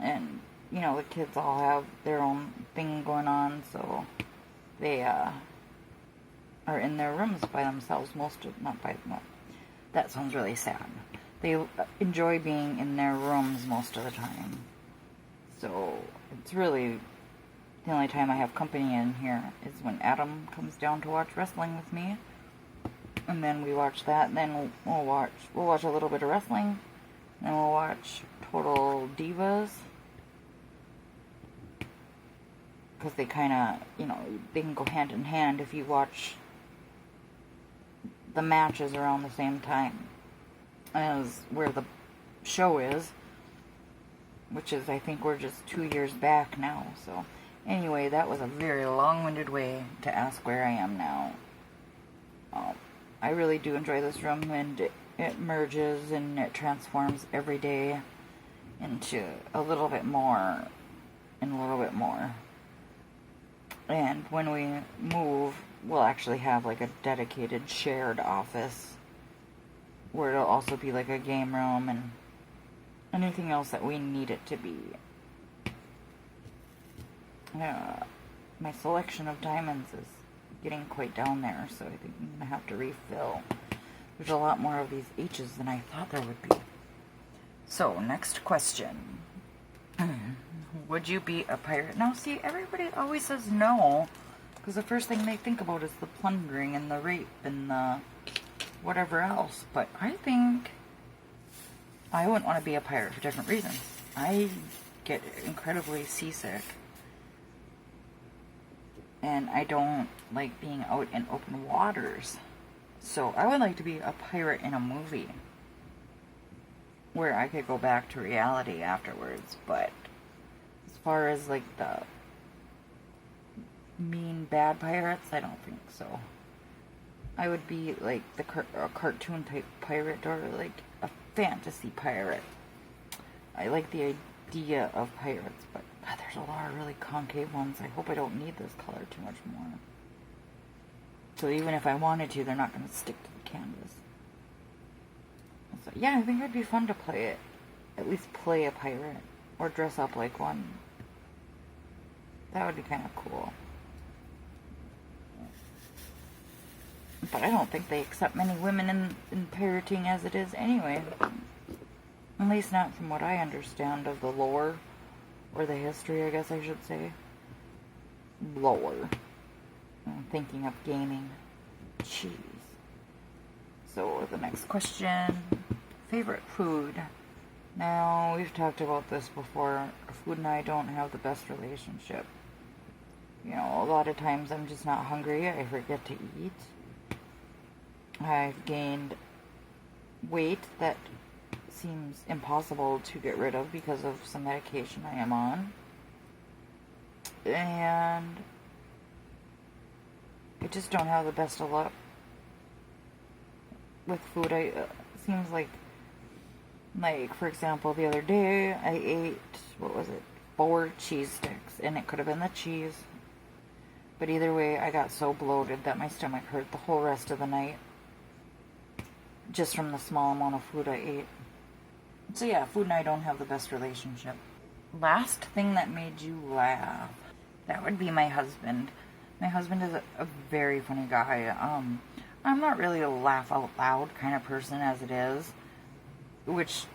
And, you know, the kids all have their own thing going on, so they are in their rooms by themselves that sounds really sad. They enjoy being in their rooms most of the time. So it's really the only time I have company in here is when Adam comes down to watch wrestling with me. And then we watch that, and then we'll watch a little bit of wrestling, and we'll watch Total Divas. Because they kind of, you know, they can go hand in hand if you watch the matches around the same time as where the show is, which is, I think we're just 2 years back now. So anyway, that was a very long-winded way to ask where I am now. I really do enjoy this room, and it merges and it transforms every day into a little bit more and a little bit more. And when we move, we'll actually have like a dedicated shared office where it'll also be like a game room and anything else that we need it to be. My selection of diamonds is getting quite down there, so I think I'm going to have to refill. There's a lot more of these H's than I thought there would be. So, next question. Would you be a pirate? Now, see, everybody always says no, because the first thing they think about is the plundering and the rape and the whatever else. But I think I wouldn't want to be a pirate for different reasons. I get incredibly seasick, and I don't like being out in open waters. So I would like to be a pirate in a movie where I could go back to reality afterwards, but as far as like the mean bad pirates, I don't think so. I would be like a cartoon type pirate or like a fantasy pirate. I like the idea of pirates, but God, there's a lot of really concave ones. I hope I don't need this color too much more. So even if I wanted to, they're not going to stick to the canvas. So yeah, I think it'd be fun to play it. At least play a pirate. Or dress up like one. That would be kind of cool. But I don't think they accept many women in pirating as it is anyway. At least not from what I understand of the lore. Or the history, I guess I should say. Lore. I'm thinking of gaming. Jeez. So, the next question. Favorite food. Now, we've talked about this before. Food and I don't have the best relationship. You know, a lot of times I'm just not hungry. I forget to eat. I've gained weight that seems impossible to get rid of because of some medication I am on. and I just don't have the best of luck with food. Seems like for example, the other day I ate, what was it, 4 cheese sticks, and it could have been the cheese, but either way I got so bloated that my stomach hurt the whole rest of the night just from the small amount of food I ate. So yeah, food and I don't have the best relationship. Last thing that made you laugh, that would be my husband. My husband is a very funny guy. I'm not really a laugh out loud kind of person as it is, which,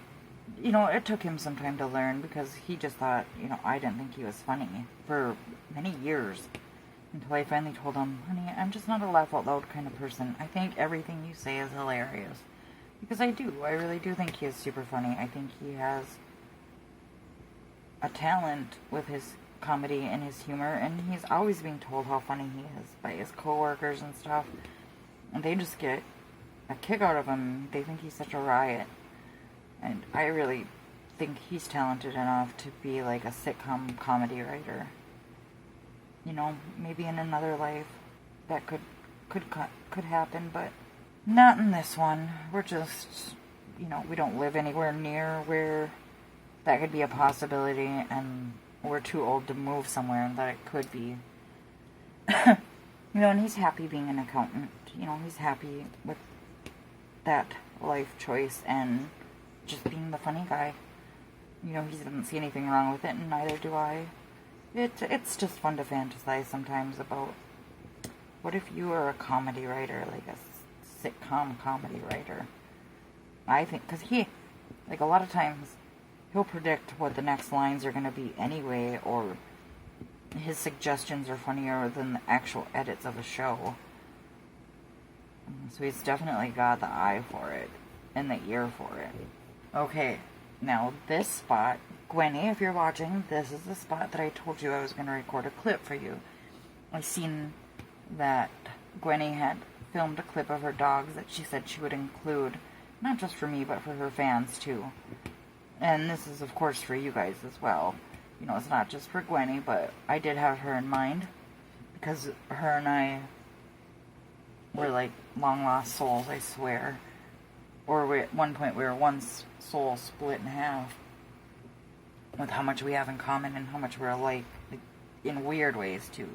it took him some time to learn, because he just thought, I didn't think he was funny for many years, until I finally told him, honey, I'm just not a laugh out loud kind of person. I think everything you say is hilarious. Because I do. I really do think he is super funny. I think he has a talent with his comedy and his humor, and he's always being told how funny he is by his coworkers and stuff, and they just get a kick out of him. They think he's such a riot, and I really think he's talented enough to be like a sitcom comedy writer. Maybe in another life that could happen, but not in this one. We're just, we don't live anywhere near where that could be a possibility, and we're too old to move somewhere that it could be. And he's happy being an accountant. He's happy with that life choice and just being the funny guy. He doesn't see anything wrong with it, and neither do I. It's just fun to fantasize sometimes about, what if you were a comedy writer, like a sitcom comedy writer? I think, because a lot of times, he'll predict what the next lines are going to be anyway, or his suggestions are funnier than the actual edits of a show. So he's definitely got the eye for it, and the ear for it. Okay, now this spot, Gwenny, if you're watching, this is the spot that I told you I was going to record a clip for you. I seen that Gwenny had filmed a clip of her dogs that she said she would include, not just for me, but for her fans too. And this is, of course, for you guys as well. It's not just for Gwenny, but I did have her in mind, because her and I were like long-lost souls, I swear. Or at one point we were one soul split in half, with how much we have in common and how much we're alike, in weird ways too.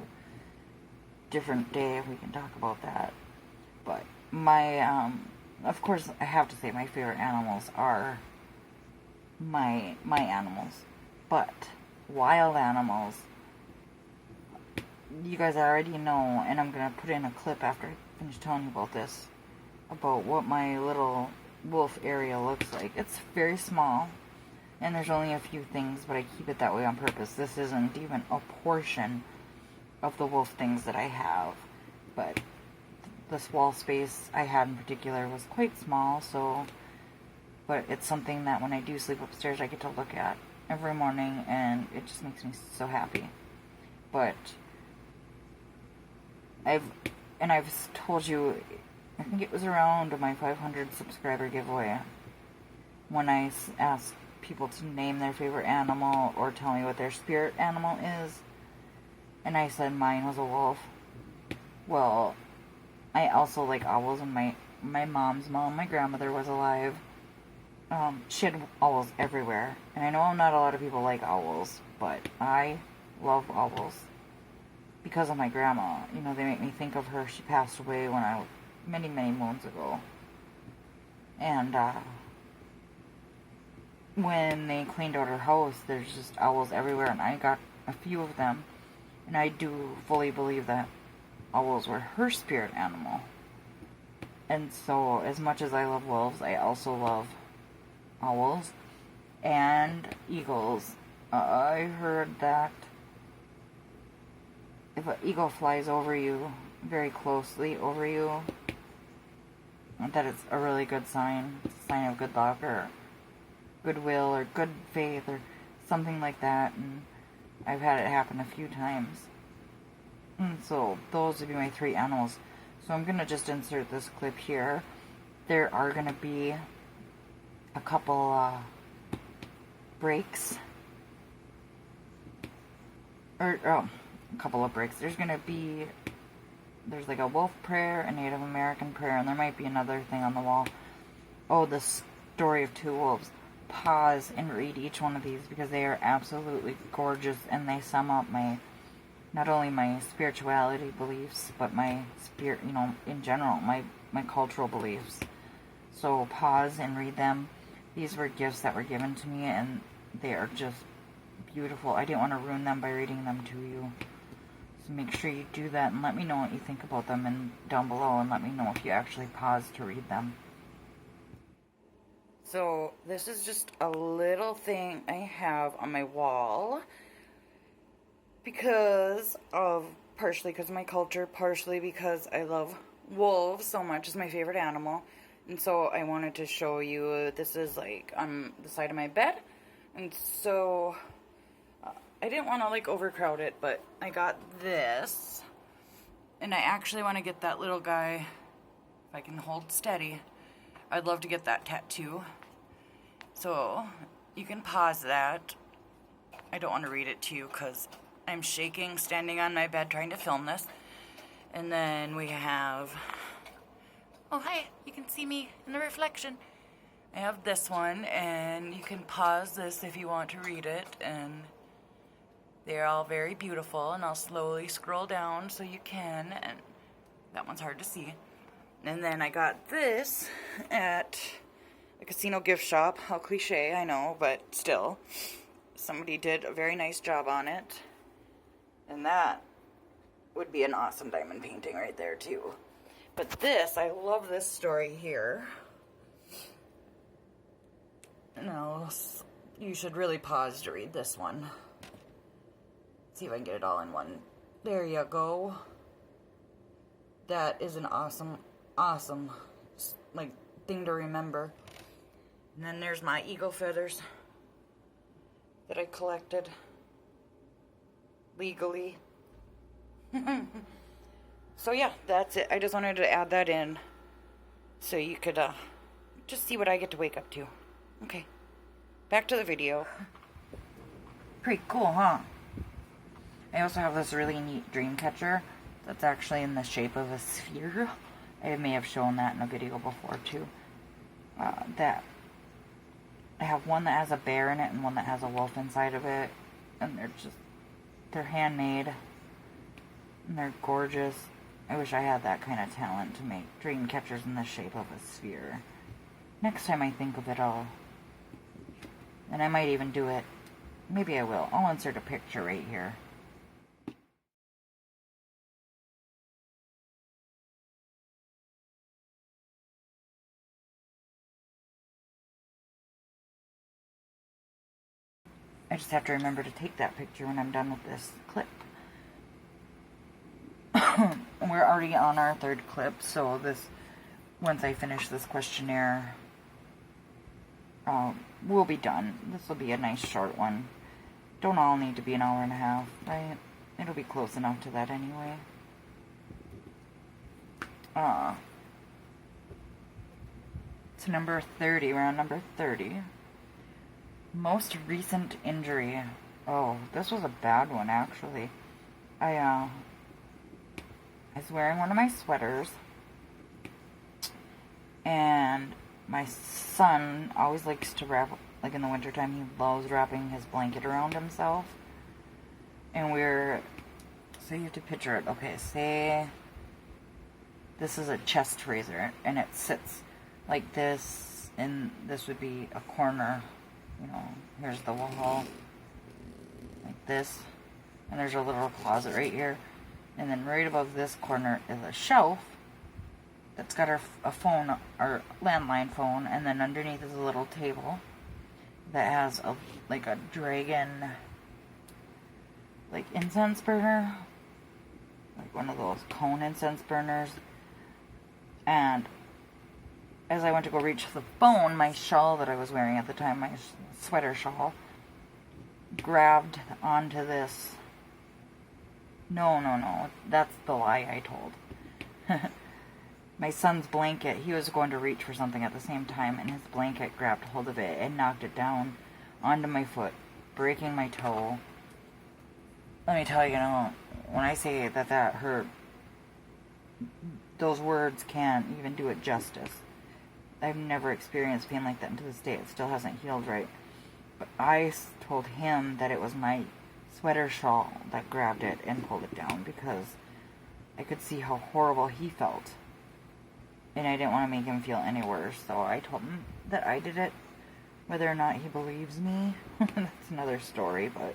Different day, we can talk about that. But my, of course, I have to say my favorite animals are my animals. But wild animals, you guys already know, and I'm going to put in a clip after I finish telling you about this, about what my little wolf area looks like. It's very small, and there's only a few things, but I keep it that way on purpose. This isn't even a portion of the wolf things that I have, but this wall space I had in particular was quite small, but it's something that when I do sleep upstairs I get to look at every morning, and it just makes me so happy. But I've told you, I think it was around my 500 subscriber giveaway, when I asked people to name their favorite animal or tell me what their spirit animal is, and I said mine was a wolf. Well, I also like owls, and my mom's mom, my grandmother, was alive. She had owls everywhere, and I know not a lot of people like owls, but I love owls because of my grandma. They make me think of her. She passed away many moons ago, and when they cleaned out her house, there's just owls everywhere, and I got a few of them, and I do fully believe that owls were her spirit animal. And so, as much as I love wolves, I also love owls and eagles. I heard that if an eagle flies over you, very closely over you, that it's a really good sign. It's a sign of good luck or goodwill or good faith or something like that, and I've had it happen a few times. And so those would be my 3 animals. So I'm going to just insert this clip here. There are going to be a couple breaks, or a couple of bricks. There's like a wolf prayer, a Native American prayer, and there might be another thing on the wall. Oh, the story of two wolves. Pause and read each one of these because they are absolutely gorgeous, and they sum up not only my spirituality beliefs, but my spirit, in general, my cultural beliefs. So pause and read them. These were gifts that were given to me, and they are just beautiful. I didn't want to ruin them by reading them to you. So make sure you do that, and let me know what you think about them down below, and let me know if you actually pause to read them. So this is just a little thing I have on my wall partially because of my culture, partially because I love wolves so much. It's my favorite animal. And so I wanted to show you, this is like on the side of my bed. And so I didn't want to like overcrowd it, but I got this. And I actually want to get that little guy, if I can hold steady. I'd love to get that tattoo. So you can pause that. I don't want to read it to you because I'm shaking standing on my bed trying to film this. And then we have, oh hi, you can see me in the reflection. I have this one, and you can pause this if you want to read it, and they're all very beautiful, and I'll slowly scroll down so you can, and that one's hard to see. And then I got this at a casino gift shop. How cliche, I know, but still. Somebody did a very nice job on it. And that would be an awesome diamond painting right there, too. But this, I love this story here. No, you should really pause to read this one. See if I can get it all in one. There you go. That is an awesome, like, thing to remember. And then there's my eagle feathers that I collected legally. So yeah, that's it. I just wanted to add that in so you could just see what I get to wake up to. Okay, back to the video. Pretty cool, huh? I also have this really neat dream catcher that's actually in the shape of a sphere. I may have shown that in a video before too. That I have one that has a bear in it and one that has a wolf inside of it, and they're handmade and they're gorgeous. I wish I had that kind of talent to make dream catchers in the shape of a sphere. Next time I think of it all, and I might even do it. Maybe I will. I'll insert a picture right here. I just have to remember to take that picture when I'm done with this clip. We're already on our third clip, so once I finish this questionnaire, we'll be done. This will be a nice short one. Don't all need to be an hour and a half, right? It'll be close enough to that anyway. It's number 30. We're on number 30. Most recent injury. Oh, this was a bad one, actually. I was wearing one of my sweaters, and my son always likes to wrap, like in the wintertime, he loves wrapping his blanket around himself. And so you have to picture it. Okay, say this is a chest raiser, and it sits like this, and this would be a corner. Here's the wall, like this, and there's a little closet right here, and then right above this corner is a shelf that's got a phone, or landline phone, and then underneath is a little table that has like a dragon, like incense burner, like one of those cone incense burners. And as I went to go reach the phone, my shawl that I was wearing at the time, my sweater shawl, grabbed onto this. No, that's the lie I told. My son's blanket, he was going to reach for something at the same time, and his blanket grabbed hold of it and knocked it down onto my foot, breaking my toe. let me tell you, when I say that hurt, those words can't even do it justice. I've never experienced pain like that to this day. It still hasn't healed right. But I told him that it was my sweater shawl that grabbed it and pulled it down because I could see how horrible he felt. And I didn't want to make him feel any worse. So I told him that I did it. Whether or not he believes me, that's another story. But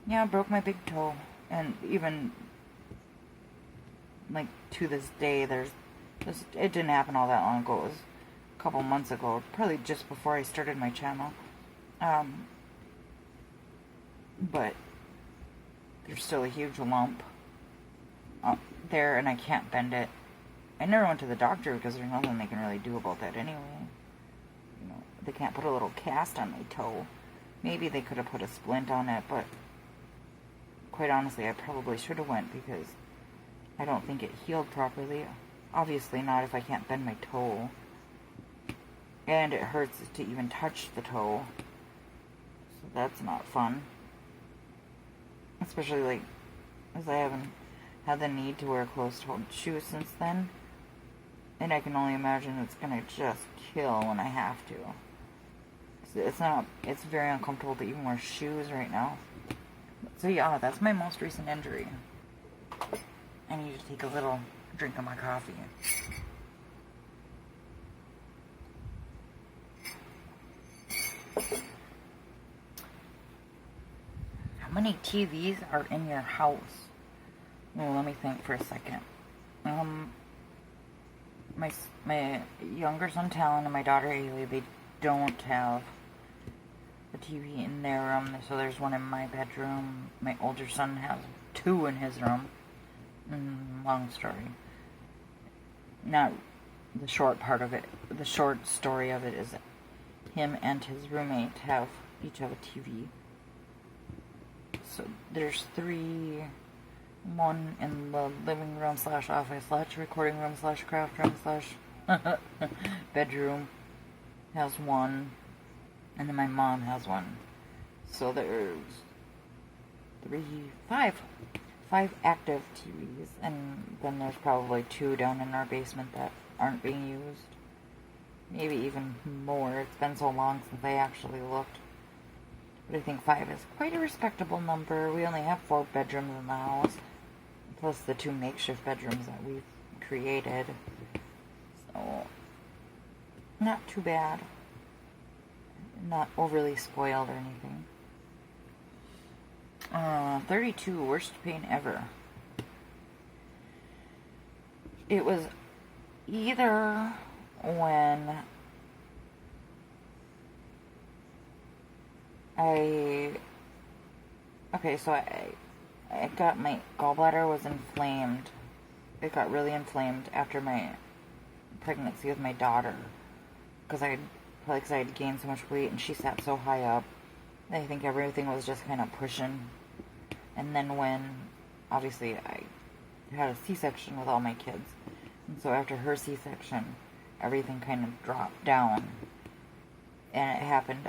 yeah, I broke my big toe. And even like to this day, it didn't happen all that long ago. It was a couple months ago, probably just before I started my channel. But there's still a huge lump up there, and I can't bend it. I never went to the doctor because there's nothing they can really do about that anyway. They can't put a little cast on my toe. Maybe they could have put a splint on it, but quite honestly, I probably should have went because I don't think it healed properly. Obviously not if I can't bend my toe. And it hurts to even touch the toe. So that's not fun. Especially as I haven't had the need to wear closed-toed shoes since then. And I can only imagine it's gonna just kill when I have to. It's very uncomfortable to even wear shoes right now. So yeah, that's my most recent injury. I need to take a little drink of my coffee. How many TVs are in your house? Well, let me think for a second. My younger son Talon and my daughter Haley, they don't have a TV in their room, so there's one in my bedroom. My older son has 2 in his room. Long story. Not the short part of it. The short story of it is that him and his roommate each have a TV. So there's 3. 1 in the living room / office / recording room / craft room / bedroom has 1, and then my mom has 1. So there's 5 active TVs, and then there's probably 2 down in our basement that aren't being used. Maybe even more. It's been so long since I actually looked. But I think 5 is quite a respectable number. We only have 4 bedrooms in the house, plus the 2 makeshift bedrooms that we've created. So, not too bad. Not overly spoiled or anything. 32, worst pain ever. It was either when I got my gallbladder was inflamed. It got really inflamed after my pregnancy with my daughter. Because I had gained so much weight and she sat so high up. I think everything was just kind of pushing. And then when, obviously, I had a C-section with all my kids. And so after her C-section, everything kind of dropped down. And it happened,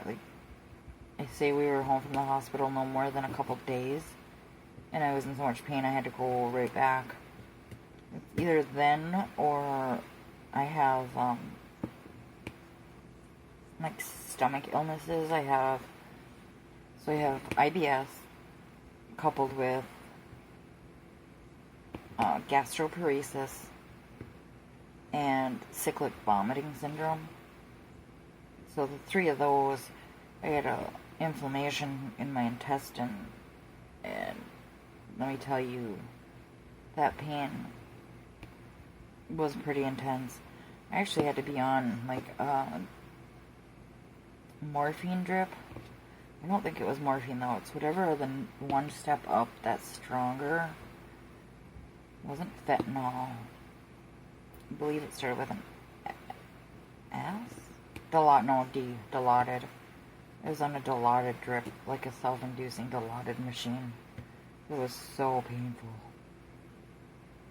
I say we were home from the hospital no more than a couple days. And I was in so much pain I had to go right back. It's either then or I have, stomach illnesses. I have IBS coupled with gastroparesis and cyclic vomiting syndrome. So the 3 of those, I had a inflammation in my intestine, and let me tell you, that pain was pretty intense. I actually had to be on morphine drip. I don't think it was morphine though. It's whatever the 1 step up that's stronger. It wasn't fentanyl. I believe it started with an S? D. Dilaudid. It was on a Dilaudid drip, like a self-inducing Dilaudid machine. It was so painful.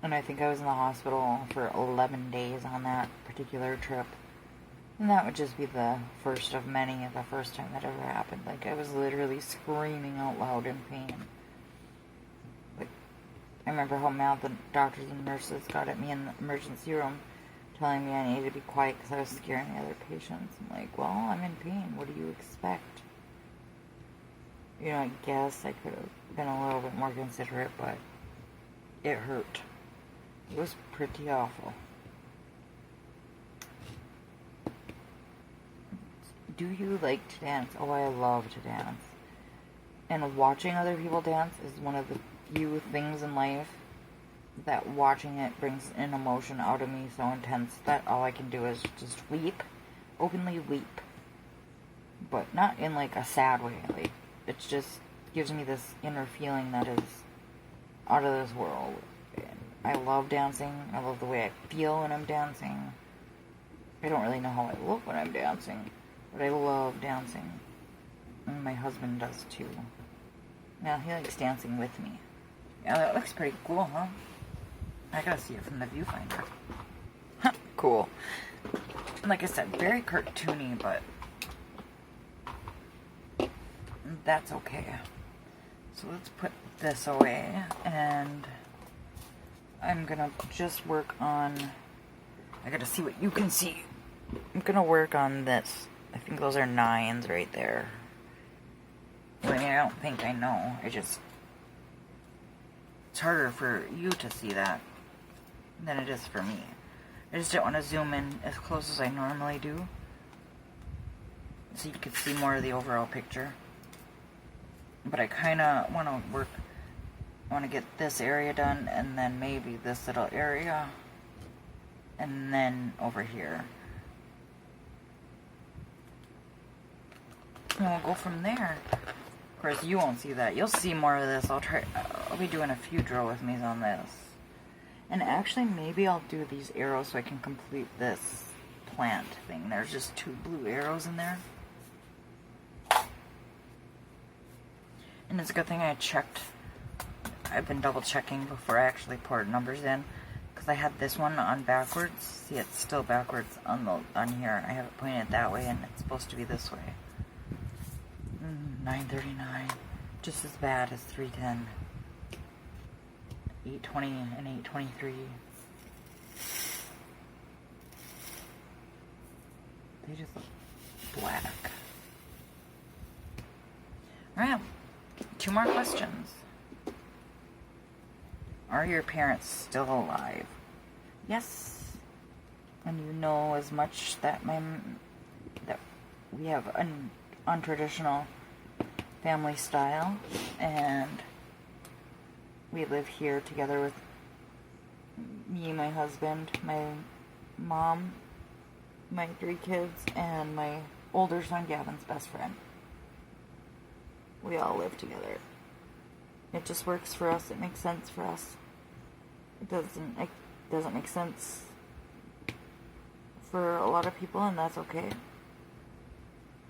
And I think I was in the hospital for 11 days on that particular trip. And that would just be the first of many, the first time that ever happened. I was literally screaming out loud in pain. I remember how mad the doctors and nurses got at me in the emergency room, telling me I needed to be quiet because I was scaring the other patients. I'm like, well, I'm in pain. What do you expect? You know, I guess I could have been a little bit more considerate, but it hurt. It was pretty awful. Do you like to dance? Oh, I love to dance. And watching other people dance is one of the few things in life that watching it brings an emotion out of me so intense that all I can do is just weep, openly weep. But not in like a sad way, like it just gives me this inner feeling that is out of this world. And I love dancing. I love the way I feel when I'm dancing. I don't really know how I look when I'm dancing, but I love dancing. And my husband does too. Now he likes dancing with me. Yeah, that looks pretty cool, huh? I gotta see it from the viewfinder. Huh, cool. Like I said, very cartoony, but that's okay. So let's put this away, and I'm gonna just work on, I gotta see what you can see. I'm gonna work on this. I think those are 9s right there. I mean, I don't think I know. It's harder for you to see that than it is for me. I just don't want to zoom in as close as I normally do, so you can see more of the overall picture. But I kind of want to get this area done, and then maybe this little area, and then over here. And we'll go from there. Of course, you won't see that. You'll see more of this. I'll be doing a few draw with me's on this. And actually, maybe I'll do these arrows so I can complete this plant thing. There's just 2 blue arrows in there. And it's a good thing I checked. I've been double checking before I actually poured numbers in, because I had this one on backwards. See, it's still backwards on here. I have it pointed that way, and it's supposed to be this way. 939, just as bad as 310. 820 and 823. They just look black. Alright, 2 more questions. Are your parents still alive? Yes. And you know as much that we have an untraditional family style, and we live here together with me, my husband, my mom, my 3 kids, and my older son Gavin's best friend. We all live together. It just works for us. It makes sense for us. It doesn't make sense for a lot of people, and that's okay.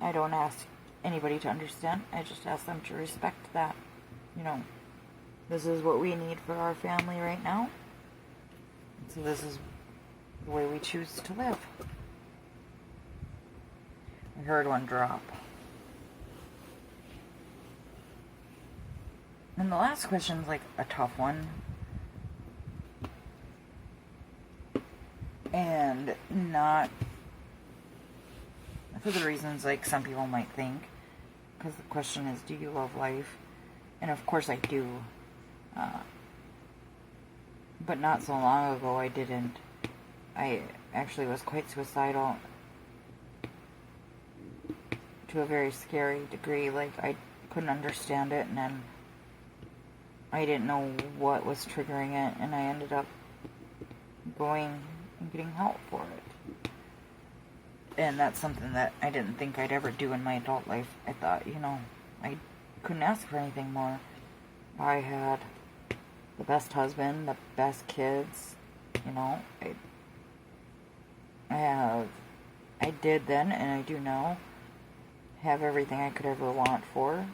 I don't ask anybody to understand. I just ask them to respect that. You know, this is what we need for our family right now. So this is the way we choose to live. I heard one drop. And the last question is like a tough one. And not for the reasons like some people might think. Because the question is, do you love life? And of course I do. But not so long ago I didn't. I actually was quite suicidal to a very scary degree. Like, I couldn't understand it, and then I didn't know what was triggering it, and I ended up going and getting help for it. And that's something that I didn't think I'd ever do in my adult life. I thought, you know, I couldn't ask for anything more. I had the best husband, the best kids, you know. I did then, and I do now, have everything I could ever want for.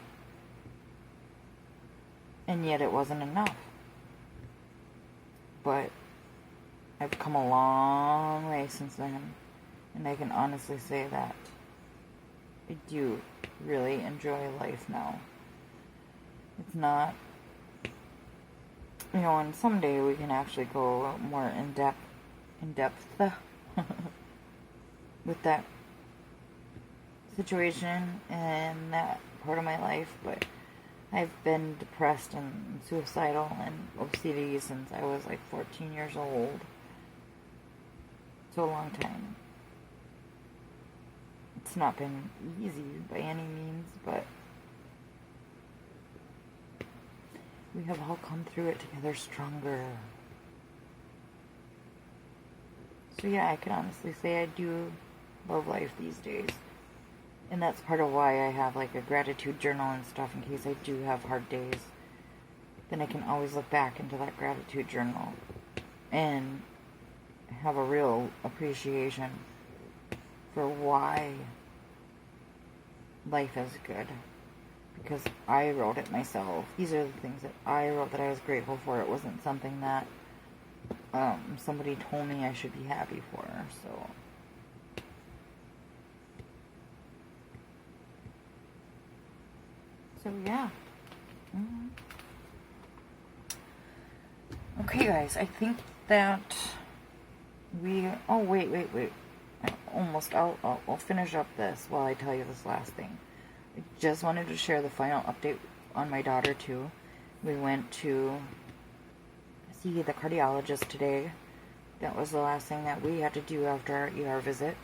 And yet it wasn't enough. But I've come a long way since then. And I can honestly say that I do really enjoy life now. You know, and someday we can actually go more in depth with that situation and that part of my life, but I've been depressed and suicidal and OCD since I was like 14 years old. It's a long time. It's not been easy by any means, but we have all come through it together stronger. So yeah, I can honestly say I do love life these days. And that's part of why I have like a gratitude journal and stuff in case I do have hard days. Then I can always look back into that gratitude journal and have a real appreciation for why life is good. Because I wrote it myself. These are the things that I wrote that I was grateful for. It wasn't something that somebody told me I should be happy for. So yeah. Okay, guys, I think that we... Oh, wait. I'll finish up this while I tell you this last thing. I just wanted to share the final update on my daughter, too. We went to see the cardiologist today. That was the last thing that we had to do after our ER visit.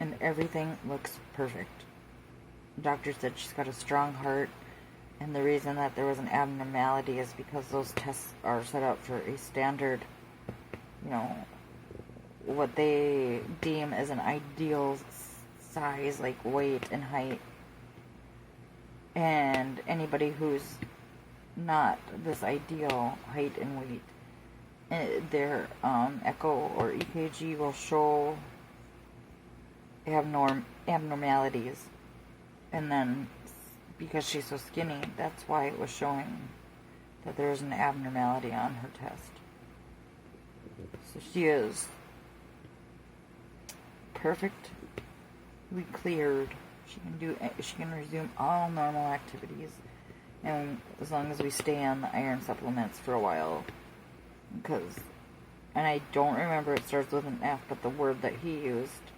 And everything looks perfect. The doctor said she's got a strong heart. And the reason that there was an abnormality is because those tests are set up for a standard, you know, what they deem as an ideal size, like weight and height. And anybody who's not this ideal height and weight, their echo or EKG will show abnormalities. And then, because she's so skinny, that's why it was showing that there's an abnormality on her test. So she is perfectly cleared. She can resume all normal activities, and as long as we stay on the iron supplements for a while, and I don't remember, it starts with an F, but the word that he used,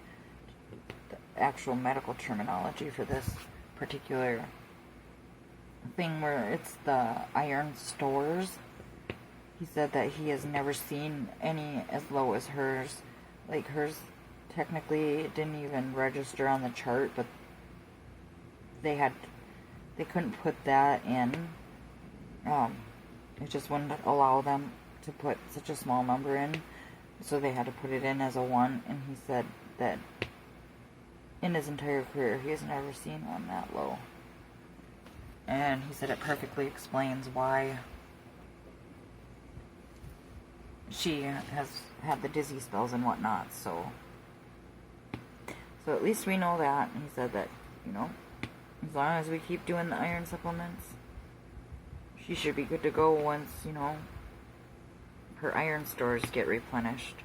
the actual medical terminology for this particular thing where it's the iron stores, he said that he has never seen any as low as hers. Like, hers technically didn't even register on the chart, but they couldn't put that in. It just wouldn't allow them to put such a small number in, so they had to put it in as a 1. And he said that in his entire career he has never seen one that low. And he said it perfectly explains why she has had the dizzy spells and whatnot. So at least we know that. And he said that, you know, as long as we keep doing the iron supplements, she should be good to go once, you know, her iron stores get replenished.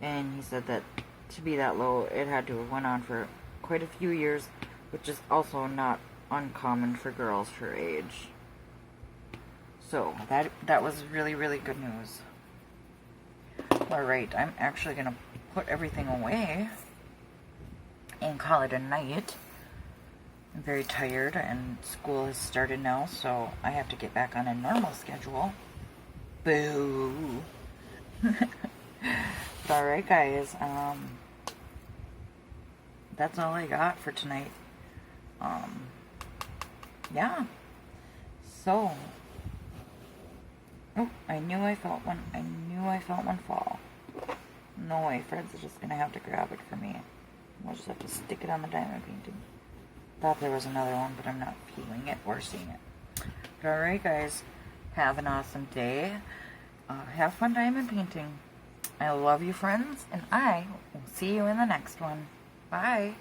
And he said that to be that low, it had to have went on for quite a few years, which is also not uncommon for girls her age. So that was really, really good news. Alright, I'm actually going to put everything away and call it a night. I'm very tired, and school has started now, so I have to get back on a normal schedule. Boo! But alright, guys, that's all I got for tonight. Yeah. So, oh, I knew I felt one fall. No way, Fred's just gonna have to grab it for me. We'll just have to stick it on the diamond painting. Thought there was another one, but I'm not feeling it or seeing it. But alright, guys, have an awesome day. Have fun diamond painting. I love you, friends, and I will see you in the next one. Bye.